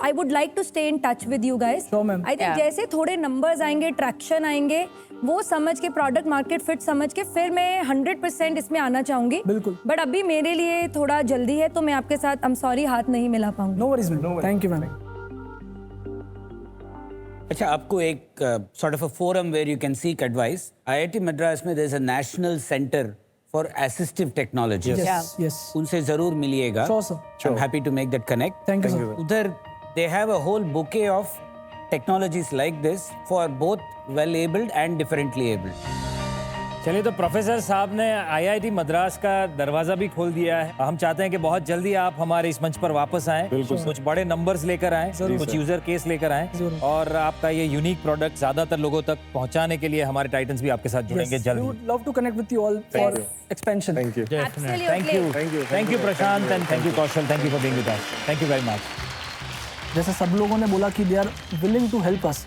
I would like to stay in touch with you guys. I think जैसे थोड़े नंबर्स आएंगे, ट्रैक्शन आएंगे, वो समझ के प्रोडक्ट मार्केट फिट समझ के फिर मैं 100% इसमें आना चाहूँगी। बिल्कुल। बट अभी मेरे लिए थोड़ा जल्दी है, तो मैं आपके साथ आई एम सॉरी हाथ नहीं मिला पाऊंगी। No worries ma'am. Thank you ma'am. अच्छा, आपको एक sort of a forum where you can seek advice. IIT Madras में there is a national center for assistive technology. Yes. उनसे जरूर मिलिएगा। Sure, sir. I'm happy to make that connect. Thank you, sir. उधर they have a whole bouquet of technologies like this for both well-abled and differently abled. चलिए, तो professor साहब ने IIT Madras का दरवाजा भी खोल दिया है। हम चाहते हैं कि बहुत जल्दी आप हमारे इस मंच पर वापस आएं, कुछ बड़े नंबर्स लेकर आएं, कुछ यूजर केस लेकर आएं, और आपका ये यूनिक प्रोडक्ट ज्यादातर लोगों तक पहुंचाने के लिए हमारे टाइटंस भी आपके साथ जुड़ेंगे जल्दी। We would love to connect with you all for expansion. Thank you. Thank you Prashant, and thank you Kaushal, thank you for being with us. Thank you very much. जैसे सब लोगों ने बोला कि they are willing to help us.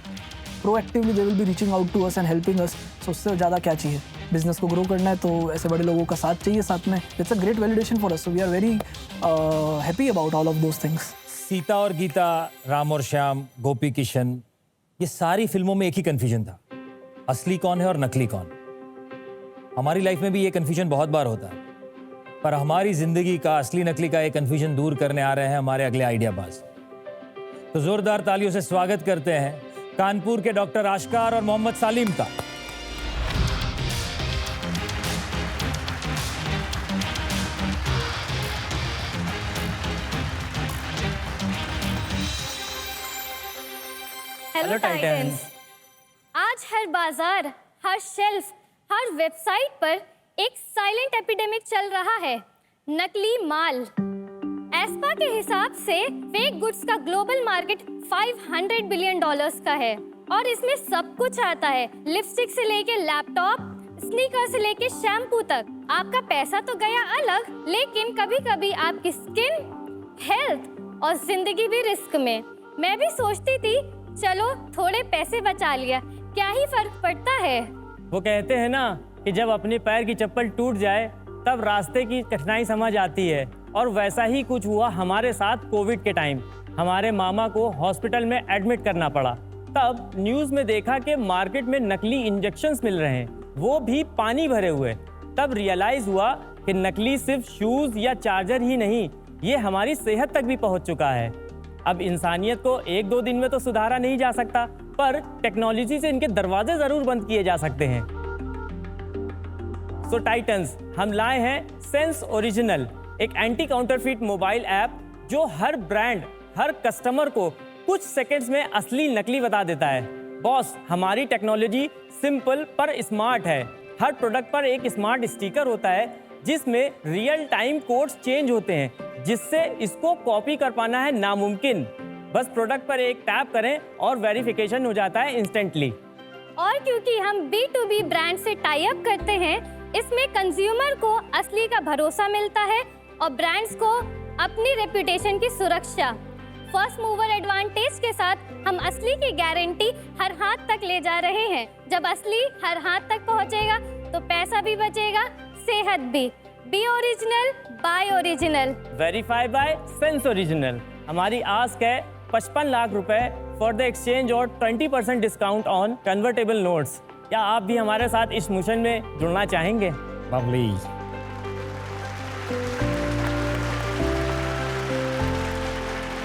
Proactively they will be reaching out to us and helping us. So उससे ज़्यादा क्या चाहिए? बिजनेस को ग्रो करना है तो ऐसे बड़े लोगों का साथ चाहिए साथ में। It's a great validation for us, so we are very happy about all of those things. Sita और गीता, राम और श्याम, गोपी किशन, ये सारी फिल्मों में एक ही कंफ्यूजन था, असली कौन है और नकली कौन। हमारी लाइफ में भी ये कंफ्यूजन बहुत बार होता है, पर हमारी जिंदगी का असली नकली का ये कंफ्यूजन दूर करने आ रहे हैं हमारे अगले आइडियाबाज। तो जोरदार तालियों से स्वागत करते हैं कानपुर के डॉक्टर आशकार और मोहम्मद सालिम का। Hello Titans. आज हर बाजार, हर शेल्फ, हर वेबसाइट पर एक साइलेंट एपिडेमिक चल रहा है, नकली माल। एस्पा के हिसाब से फेक गुड्स का ग्लोबल मार्केट $500 बिलियन का है और इसमें सब कुछ आता है, लिपस्टिक से लेके लैपटॉप, स्नीकर से लेके शैम्पू तक। आपका पैसा तो गया अलग, लेकिन कभी-कभी आपकी स्किन, हेल्थ और जिंदगी भी रिस्क में। मैं भी सोचती थी चलो थोड़े पैसे बचा लिया, क्या ही फर्क पड़ता है। वो कहते हैं ना कि जब अपने पैर की चप्पल टूट जाए तब रास्ते की कठिनाई समझ आती है, और वैसा ही कुछ हुआ हमारे साथ कोविड के टाइम। हमारे मामा को हॉस्पिटल में एडमिट करना पड़ा। तब न्यूज़ में देखा कि मार्केट में नकली इंजेक्शंस मिल रहे हैं, वो भी पानी भरे हुए। तब रियलाइज हुआ कि नकली सिर्फ शूज़ या चार्जर ही नहीं, ये हमारी सेहत तक भी पहुंच चुका है। अब इंसानियत को 1-2 दिन में तो सुधारा नहीं जा सकता, पर टेक्नोलॉजी से इनके दरवाजे जरूर बंद किए जा सकते हैं। सो टाइटंस, हम लाए हैं सेंस ओरिजिनल, एक एंटी काउंटरफीट मोबाइल ऐप जो हर ब्रांड, हर कस्टमर को कुछ सेकंड्स में असली नकली बता देता है। बॉस, हमारी टेक्नोलॉजी सिंपल पर स्मार्ट है। हर प्रोडक्ट पर एक स्मार्ट स्टिकर होता है जिसमें रियल टाइम कोड्स चेंज होते हैं, जिससे इसको कॉपी कर पाना है नामुमकिन। बस प्रोडक्ट पर एक टैप करें और वेरिफिकेशन हो जाता है इंस्टेंटली। और क्योंकि हम B2B ब्रांड से टाई अप करते हैं, इसमें कंज्यूमर को असली का भरोसा मिलता है और ब्रांड्स को अपनी रेपुटेशन की सुरक्षा। फर्स्ट मूवर एडवांटेज के साथ हम असली की गारंटी हर हाथ तक ले जा रहे हैं। जब असली हर हाथ तक पहुंचेगा तो पैसा भी बचेगा, सेहत भी। Be original, buy original, verify by sense original. हमारी आस्क है 55 लाख रुपए फॉर द एक्सचेंज और 20% डिस्काउंट ऑन कन्वर्टेबल नोट्स। क्या आप भी हमारे साथ इस मिशन में जुड़ना चाहेंगे? लवली।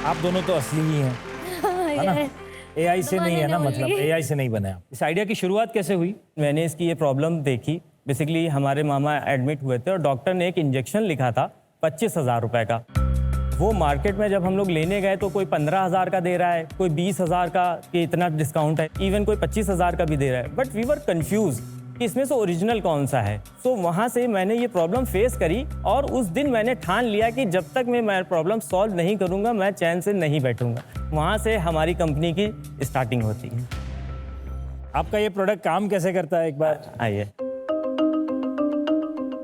आप दोनों तो असली ही हैं, है ना? AI से नहीं है ना, मतलब AI से नहीं बने आप। इस आइडिया की शुरुआत कैसे हुई? मैंने इसकी ये प्रॉब्लम देखी। बेसिकली हमारे मामा एडमिट हुए थे और डॉक्टर ने एक इंजेक्शन लिखा था 25,000 रुपए का। वो मार्केट में जब हम लोग लेने गए तो कोई 15,000 का दे रहा है, कोई 20,000 का कि इतना डिस्काउंट है, इवन कोई 25,000 का भी दे रहा है। बट वी वर कंफ्यूज कि इसमें से ओरिजिनल कौन सा है। सो वहाँ से मैंने ये प्रॉब्लम फेस करी और उस दिन मैंने ठान लिया कि जब तक मैं प्रॉब्लम सॉल्व नहीं करूँगा मैं चैन से नहीं बैठूंगा। वहाँ से हमारी कंपनी की स्टार्टिंग होती है। आपका ये प्रोडक्ट काम कैसे करता है, एक बार आइए।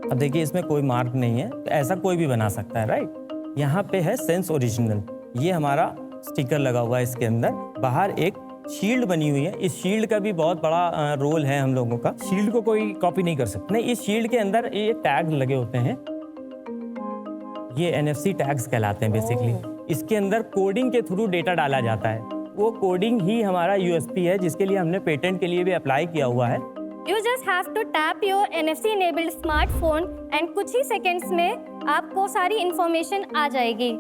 अब देखिए, इसमें कोई मार्क नहीं है, तो ऐसा कोई भी बना सकता है, राइट। यहाँ पे है सेंस ओरिजिनल, ये हमारा स्टिकर लगा हुआ है। इसके अंदर बाहर एक शील्ड बनी हुई है। इस शील्ड का भी बहुत बड़ा रोल है हम लोगों का। शील्ड को कोई कॉपी नहीं कर सकता? नहीं, इस शील्ड के अंदर ये टैग लगे होते हैं, ये NFC टैग्स कहलाते हैं बेसिकली। इसके अंदर कोडिंग के थ्रू डेटा डाला जाता है। वो कोडिंग ही हमारा USP है, जिसके लिए हमने पेटेंट के लिए भी अप्लाई किया हुआ है। You just have to tap your NFC enabled smartphone and कुछ ही सेकंड्स में आपको सारी इंफॉर्मेशन आ जाएगी।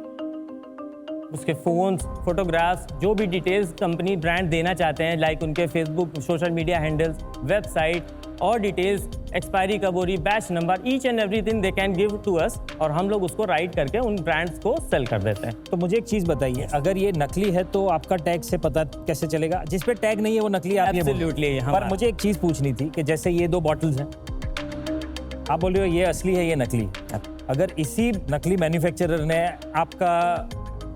उसके फोन्स, फोटोग्राफ्स, जो भी डिटेल्स कंपनी ब्रांड देना चाहते हैं, लाइक उनके Facebook, social media handles, website और डिटेल्स, एक्सपायरी कब हो रही, batch number, each and everything they can give to us और हम लोग उसको राइट करके उन ब्रांड्स को सेल कर देते हैं। तो मुझे एक चीज़ बताइए, अगर ये नकली है तो आपका टैग से पता कैसे चलेगा? जिस पे टैग नहीं है वो नकली आप ये बोल रहे Absolutely, हैं। पर मुझे एक चीज़ पूछनी थी कि जैसे ये 2 बॉटल्स हैं, आप बोल रहे हो ये असली है, ये नकली। अगर इसी नकली मैन्युफैक्चरर ने आपका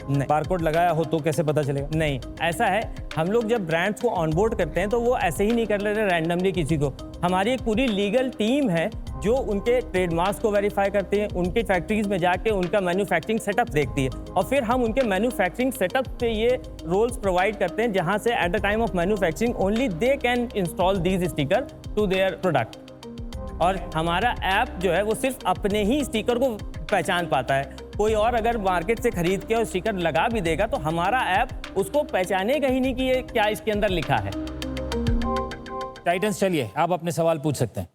बारकोड लगाया हो तो कैसे पता चलेगा? नहीं, ऐसा है, हम लोग जब ब्रांड्स को ऑनबोर्ड करते हैं तो वो ऐसे ही नहीं कर लेते रैंडमली किसी को। हमारी एक पूरी लीगल टीम है जो उनके ट्रेडमार्क्स को वेरीफाई करती है, उनकी फैक्ट्रीज में जाके उनका मैन्युफैक्चरिंग सेटअप देखती है और फिर हम उनके मैन्युफैक्चरिंग सेटअप पे ये रोल्स प्रोवाइड करते हैं, जहां से at the time of manufacturing only they can install these sticker to their product. और हमारा ऐप जो है वो सिर्फ अपने ही स्टिकर को पहचान पाता है। कोई और अगर मार्केट से खरीद के और स्टिकर लगा भी देगा तो हमारा ऐप उसको पहचानेगा ही नहीं कि ये क्या इसके अंदर लिखा है। टाइटन्स, चलिए आप अपने सवाल पूछ सकते हैं।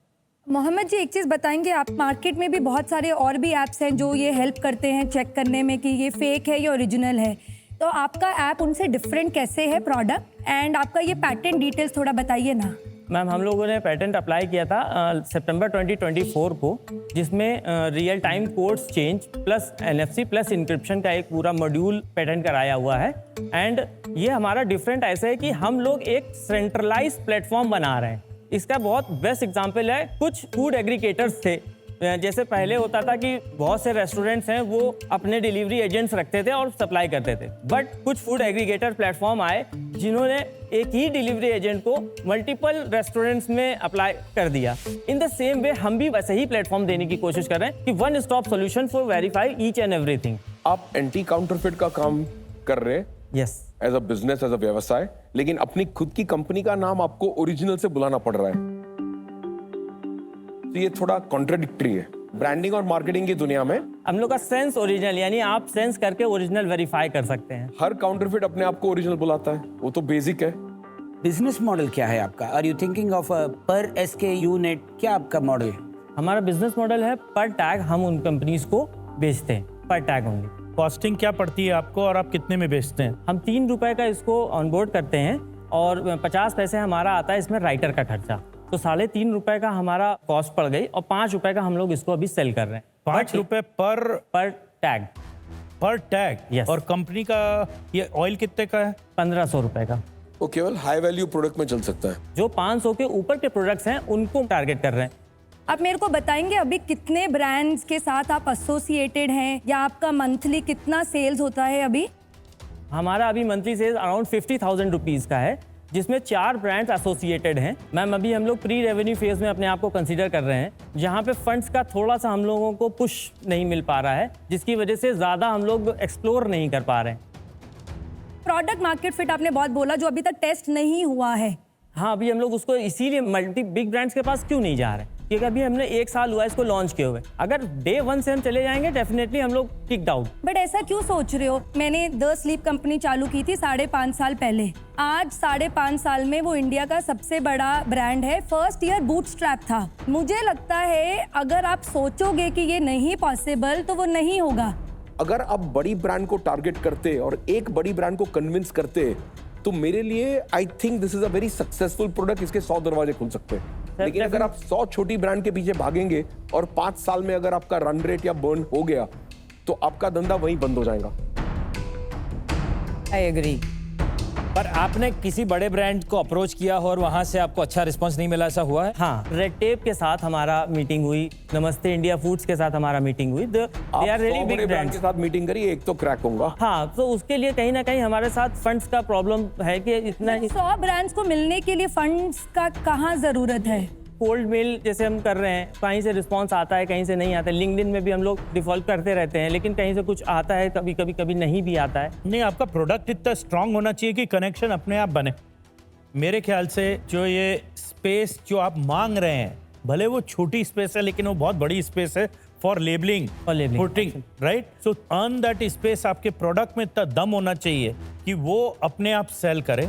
मोहम्मद जी, एक चीज़ बताएंगे, आप मार्केट में भी बहुत सारे और भी ऐप्स हैं जो ये हेल्प करते हैं चेक करने में कि ये फेक है या ओरिजिनल है, तो आपका ऐप उनसे डिफरेंट कैसे है प्रोडक्ट, एंड आपका ये पैटेंट डिटेल्स थोड़ा बताइए ना। मैम, हम लोगों ने पेटेंट अप्लाई किया था सितंबर 2024 को, जिसमें real time codes change plus NFC plus encryption का एक पूरा मॉड्यूल पेटेंट कराया हुआ है। एंड ये हमारा डिफरेंट ऐसे है कि हम लोग एक सेंट्रलाइज प्लेटफॉर्म बना रहे हैं। इसका बहुत बेस्ट एग्जांपल है, कुछ फूड एग्रीगेटर्स थे, जैसे पहले होता था कि बहुत से रेस्टोरेंट्स हैं वो अपने डिलीवरी एजेंट्स रखते थे और सप्लाई करते थे, बट कुछ फूड एग्रीगेटर प्लेटफॉर्म आए जिन्होंने एक ही डिलीवरी एजेंट को मल्टीपल रेस्टोरेंट्स में अप्लाई कर दिया। इन द सेम वे हम भी वैसे ही प्लेटफॉर्म देने की कोशिश कर रहे हैं कि one stop solution for verify each and everything. आप एंटी काउंटरफिट का काम कर रहे हैं? Yes, as a business, as a व्यवसाय, लेकिन अपनी खुद की कंपनी का नाम आपको ओरिजिनल से बुलाना पड़ रहा है, तो ये थोड़ा कॉन्ट्राडिक्टरी है। ब्रांडिंग और मार्केटिंग की दुनिया में हम लोग का सेंस ओरिजिनल, यानी आप सेंस करके ओरिजिनल वेरीफाई कर सकते हैं। हर काउंटरफिट अपने आप को ओरिजिनल बुलाता है, वो तो बेसिक है। बिजनेस मॉडल क्या है आपका? आर यू थिंकिंग ऑफ पर SKU नेट? क्या आपका मॉडल है? हमारा बिजनेस मॉडल है पर टैग हम उन कंपनीज को बेचते हैं, पर टैग ओनली। कॉस्टिंग क्या पड़ती है आपको और आप कितने में बेचते हैं? हम 3 रुपए का इसको ऑनबोर्ड करते हैं और 50 पैसे हमारा आता है इसमें राइटर का खर्चा, तो 3.5 रुपए का हमारा कॉस्ट पड़ गई और 5 रुपए का हम लोग इसको अभी सेल कर रहे हैं। 5 रुपए पर टैग? पर टैग। Yes. और कंपनी का ये ऑयल कितने का है? 1500 रुपए का। वो केवल हाई वैल्यू प्रोडक्ट में चल सकता है। जो 500 के ऊपर के प्रोडक्ट्स हैं उनको टारगेट कर रहे हैं। आप मेरे को बताएंगे अभी कितने ब्रांड्स के साथ आप एसोसिएटेड हैं, या आपका मंथली कितना सेल्स होता है अभी? हमारा अभी मंथली सेल्स अराउंड 50,000 रुपीज़ का है, जिसमें 4 ब्रांड्स एसोसिएटेड हैं। मैम, अभी हम लोग प्री रेवेन्यू फेज में अपने आप को कंसीडर कर रहे हैं, जहां पे फंड्स का थोड़ा सा हम लोगों को पुश नहीं मिल पा रहा है, जिसकी वजह से ज़्यादा हम लोग एक्सप्लोर नहीं कर पा रहे हैं। प्रोडक्ट मार्केट फिट आपने बहुत बोला, जो अभी तक टेस्ट नहीं हुआ है। हाँ, अभी हम लोग उसको इसीलिए मल्टी बिग ब्रांड्स के पास क्यों नहीं जा रहे हैं, क्योंकि अभी हमने 1 साल हुआ इसको लॉन्च किए हुए। अगर डे 1 से हम चले जाएंगे डेफिनेटली हम लोग किक्ड आउट। बट ऐसा क्यों सोच रहे हो? मैंने द स्लीप कंपनी चालू की थी 5.5 साल पहले। आज 5.5 साल में वो इंडिया का सबसे बड़ा ब्रांड है। फर्स्ट ईयर बूटस्ट्रैप था। मुझे लगता है अगर आप सोचोगे कि ये नहीं पॉसिबल तो वो नहीं होगा। अगर आप बड़ी ब्रांड को टारगेट करते और एक बड़ी ब्रांड को कन्विंस करते तो मेरे लिए I think this is a very successful product. इसके 100 दरवाजे खुल सकते हैं। लेकिन अगर आप 100 छोटी ब्रांड के पीछे भागेंगे और 5 साल में अगर आपका रन रेट या बर्न हो गया तो आपका धंधा वहीं बंद हो जाएगा। I agree. पर आपने किसी बड़े ब्रांड को अप्रोच किया हो और वहां से आपको अच्छा रिस्पांस नहीं मिला, ऐसा हुआ है? हाँ, रेड टेप के साथ हमारा मीटिंग हुई, नमस्ते इंडिया फूड्स के साथ हमारा मीटिंग हुई। They are really big brand के साथ मीटिंग करी, एक तो क्रैक होगा। हाँ, तो उसके लिए कहीं ना कहीं हमारे साथ फंड्स का प्रॉब्लम है कि इतना 100 ब्रांड्स को मिलने के लिए फंड्स का कहाँ जरूरत है? कोल्ड मेल जैसे हम कर रहे हैं, कहीं से रिस्पांस आता है, कहीं से नहीं आता है। लिंक्डइन में भी हम लोग डिफॉल्ट करते रहते हैं, लेकिन कहीं से कुछ आता है, कभी कभी कभी नहीं भी आता है। नहीं, आपका प्रोडक्ट इतना स्ट्रांग होना चाहिए कि कनेक्शन अपने आप बने। मेरे ख्याल से जो ये स्पेस जो आप मांग रहे हैं, भले वो छोटी स्पेस है लेकिन वो बहुत बड़ी स्पेस है for labelling, putting, right? So earn that space. आपके प्रोडक्ट में इतना दम होना चाहिए कि वो अपने आप सेल करे।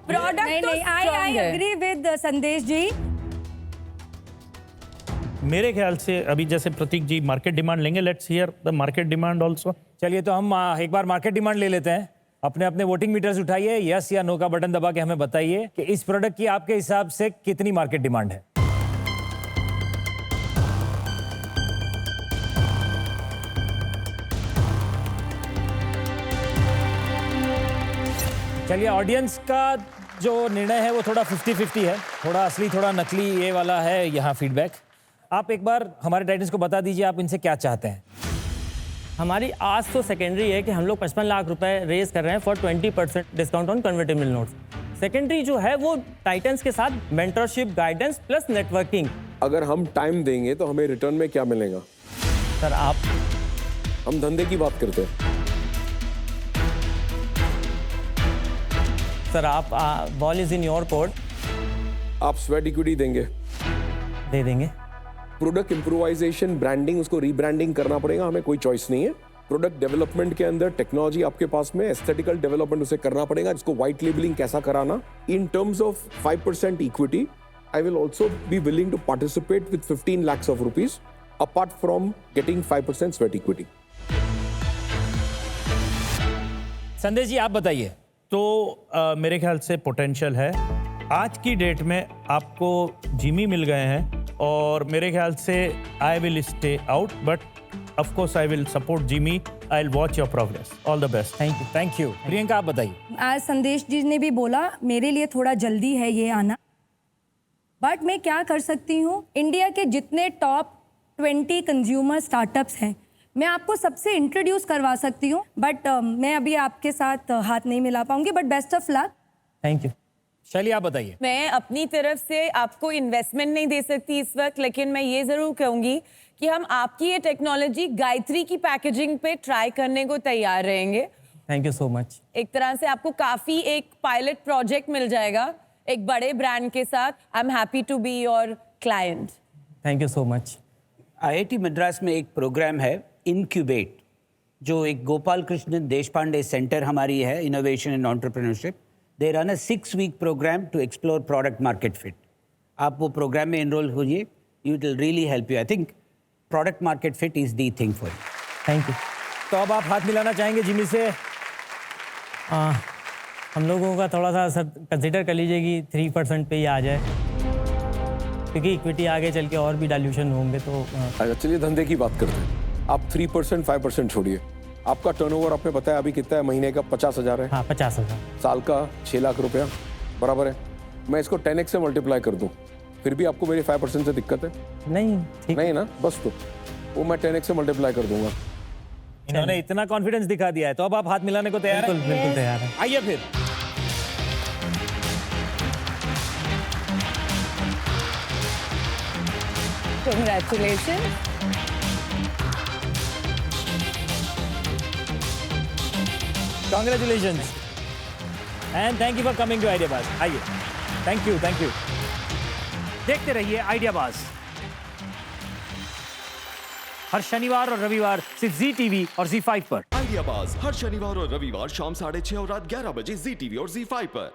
प्रोडक्ट नहीं, आई एग्री विद संदेश जी। मेरे ख्याल से अभी जैसे प्रतीक जी मार्केट डिमांड लेंगे, let's hear the market demand also. चलिए तो हम एक बार मार्केट डिमांड ले लेते हैं। अपने अपने वोटिंग मीटर्स उठाइए, यस या नो का बटन दबा के हमें बताइए कि इस प्रोडक्ट की आपके हिसाब से कितनी मार्केट डिमांड है। चलिए, ऑडियंस का जो निर्णय है वो थोड़ा 50-50 है, थोड़ा असली थोड़ा नकली ये वाला है यहाँ फीडबैक। आप एक बार हमारे टाइटन्स को बता दीजिए आप इनसे क्या चाहते हैं। हमारी आज तो सेकेंडरी है कि हम लोग 55 लाख रुपए रेज कर रहे हैं for 20% discount on convertible notes. Secondary जो है वो टाइटन्स के साथ मेंटरशिप, गाइडेंस प्लस नेटवर्किंग। अगर हम टाइम देंगे तो हमें रिटर्न में क्या मिलेगा? सर हम धंधे की बात करते हैं। सर आप ball is in your court. आप स्वेट इक्विटी देंगे? दे देंगे। प्रोडक्ट इम्प्रोवाइजेशन, ब्रांडिंग, उसको रीब्रांडिंग करना पड़ेगा, हमें कोई चॉइस नहीं है। प्रोडक्ट डेवलपमेंट के अंदर टेक्नोलॉजी आपके पास में, एस्थेटिकल डेवलपमेंट उसे करना पड़ेगा, जिसको व्हाइट लेबलिंग कैसा कराना। In terms of 5% equity, I will also be willing to participate with 15 lakhs of rupees apart from getting 5% sweat equity. Sandesh ji आप बताइए। तो मेरे ख्याल से पोटेंशियल है। आज की डेट में आपको जिमी मिल गए हैं और मेरे ख्याल से I will stay out, but of course I will support Jimmy. I will watch your progress. All the best. Thank you. Priyanka आप बताइए। आज संदेश जी ने भी बोला मेरे लिए थोड़ा जल्दी है ये आना, बट मैं क्या कर सकती हूँ? इंडिया के जितने टॉप 20 कंज्यूमर स्टार्टअप्स हैं मैं आपको सबसे इंट्रोड्यूस करवा सकती हूँ, बट मैं अभी आपके साथ हाथ नहीं मिला पाऊंगी, but best of luck. Thank you. शैली आप बताइए। मैं अपनी तरफ से आपको इन्वेस्टमेंट नहीं दे सकती इस वक्त, लेकिन मैं ये जरूर कहूंगी कि हम आपकी ये टेक्नोलॉजी गायत्री की पैकेजिंग पे ट्राई करने को तैयार रहेंगे। Thank you so much. एक तरह से आपको काफी एक पायलट प्रोजेक्ट मिल जाएगा एक बड़े ब्रांड के साथ। I am happy to be your client. Thank you so much. IIT Madras में एक प्रोग्राम है इनक्यूबेट, जो एक गोपाल कृष्णन देशपांडे सेंटर हमारी है innovation and entrepreneurship. They run a 6-week programme to explore product market fit. आप वो प्रोग्राम में एनरोल होइए, you will really help you. I think product market fit is the thing for you. Thank you. तो अब आप हाथ मिलाना चाहेंगे जिमी से? हम लोगों का थोड़ा सा सर कंसिडर कर लीजिए कि 3% पे ही आ जाए, क्योंकि इक्विटी आगे चल के और भी डाइल्यूशन होंगे। तो अच्छा चलिए धंधे की बात करते हैं। आप 3% 5% छोड़िए। आपका टर्नओवर आपने बताया अभी कितना है? महीने का 50,000 है। हाँ 50,000। साल का 6 लाख रुपया बराबर है। मैं इसको 10x से मल्टीप्लाई कर दूं, फिर भी आपको मेरी 5% से दिक्कत है? नहीं, ठीक नहीं ना, बस तो वो मैं 10x से मल्टीप्लाई कर दूंगा। इन्होंने इतना कॉन्फिडेंस दिखा दिया है, तो अब आप हाथ मिलाने को तैयार हैं? बिल्कुल तैयार है। आइए फिर। Congratulations. Congratulations and thank you for coming to Ideabuzz. आइए। Thank you. देखते रहिए आइडियाबाज हर शनिवार और रविवार सिर्फ ZTV और ZEE5 पर। आइडियाबाज हर शनिवार और रविवार शाम 6:30 और रात 11 बजे ZTV और ZEE5 पर।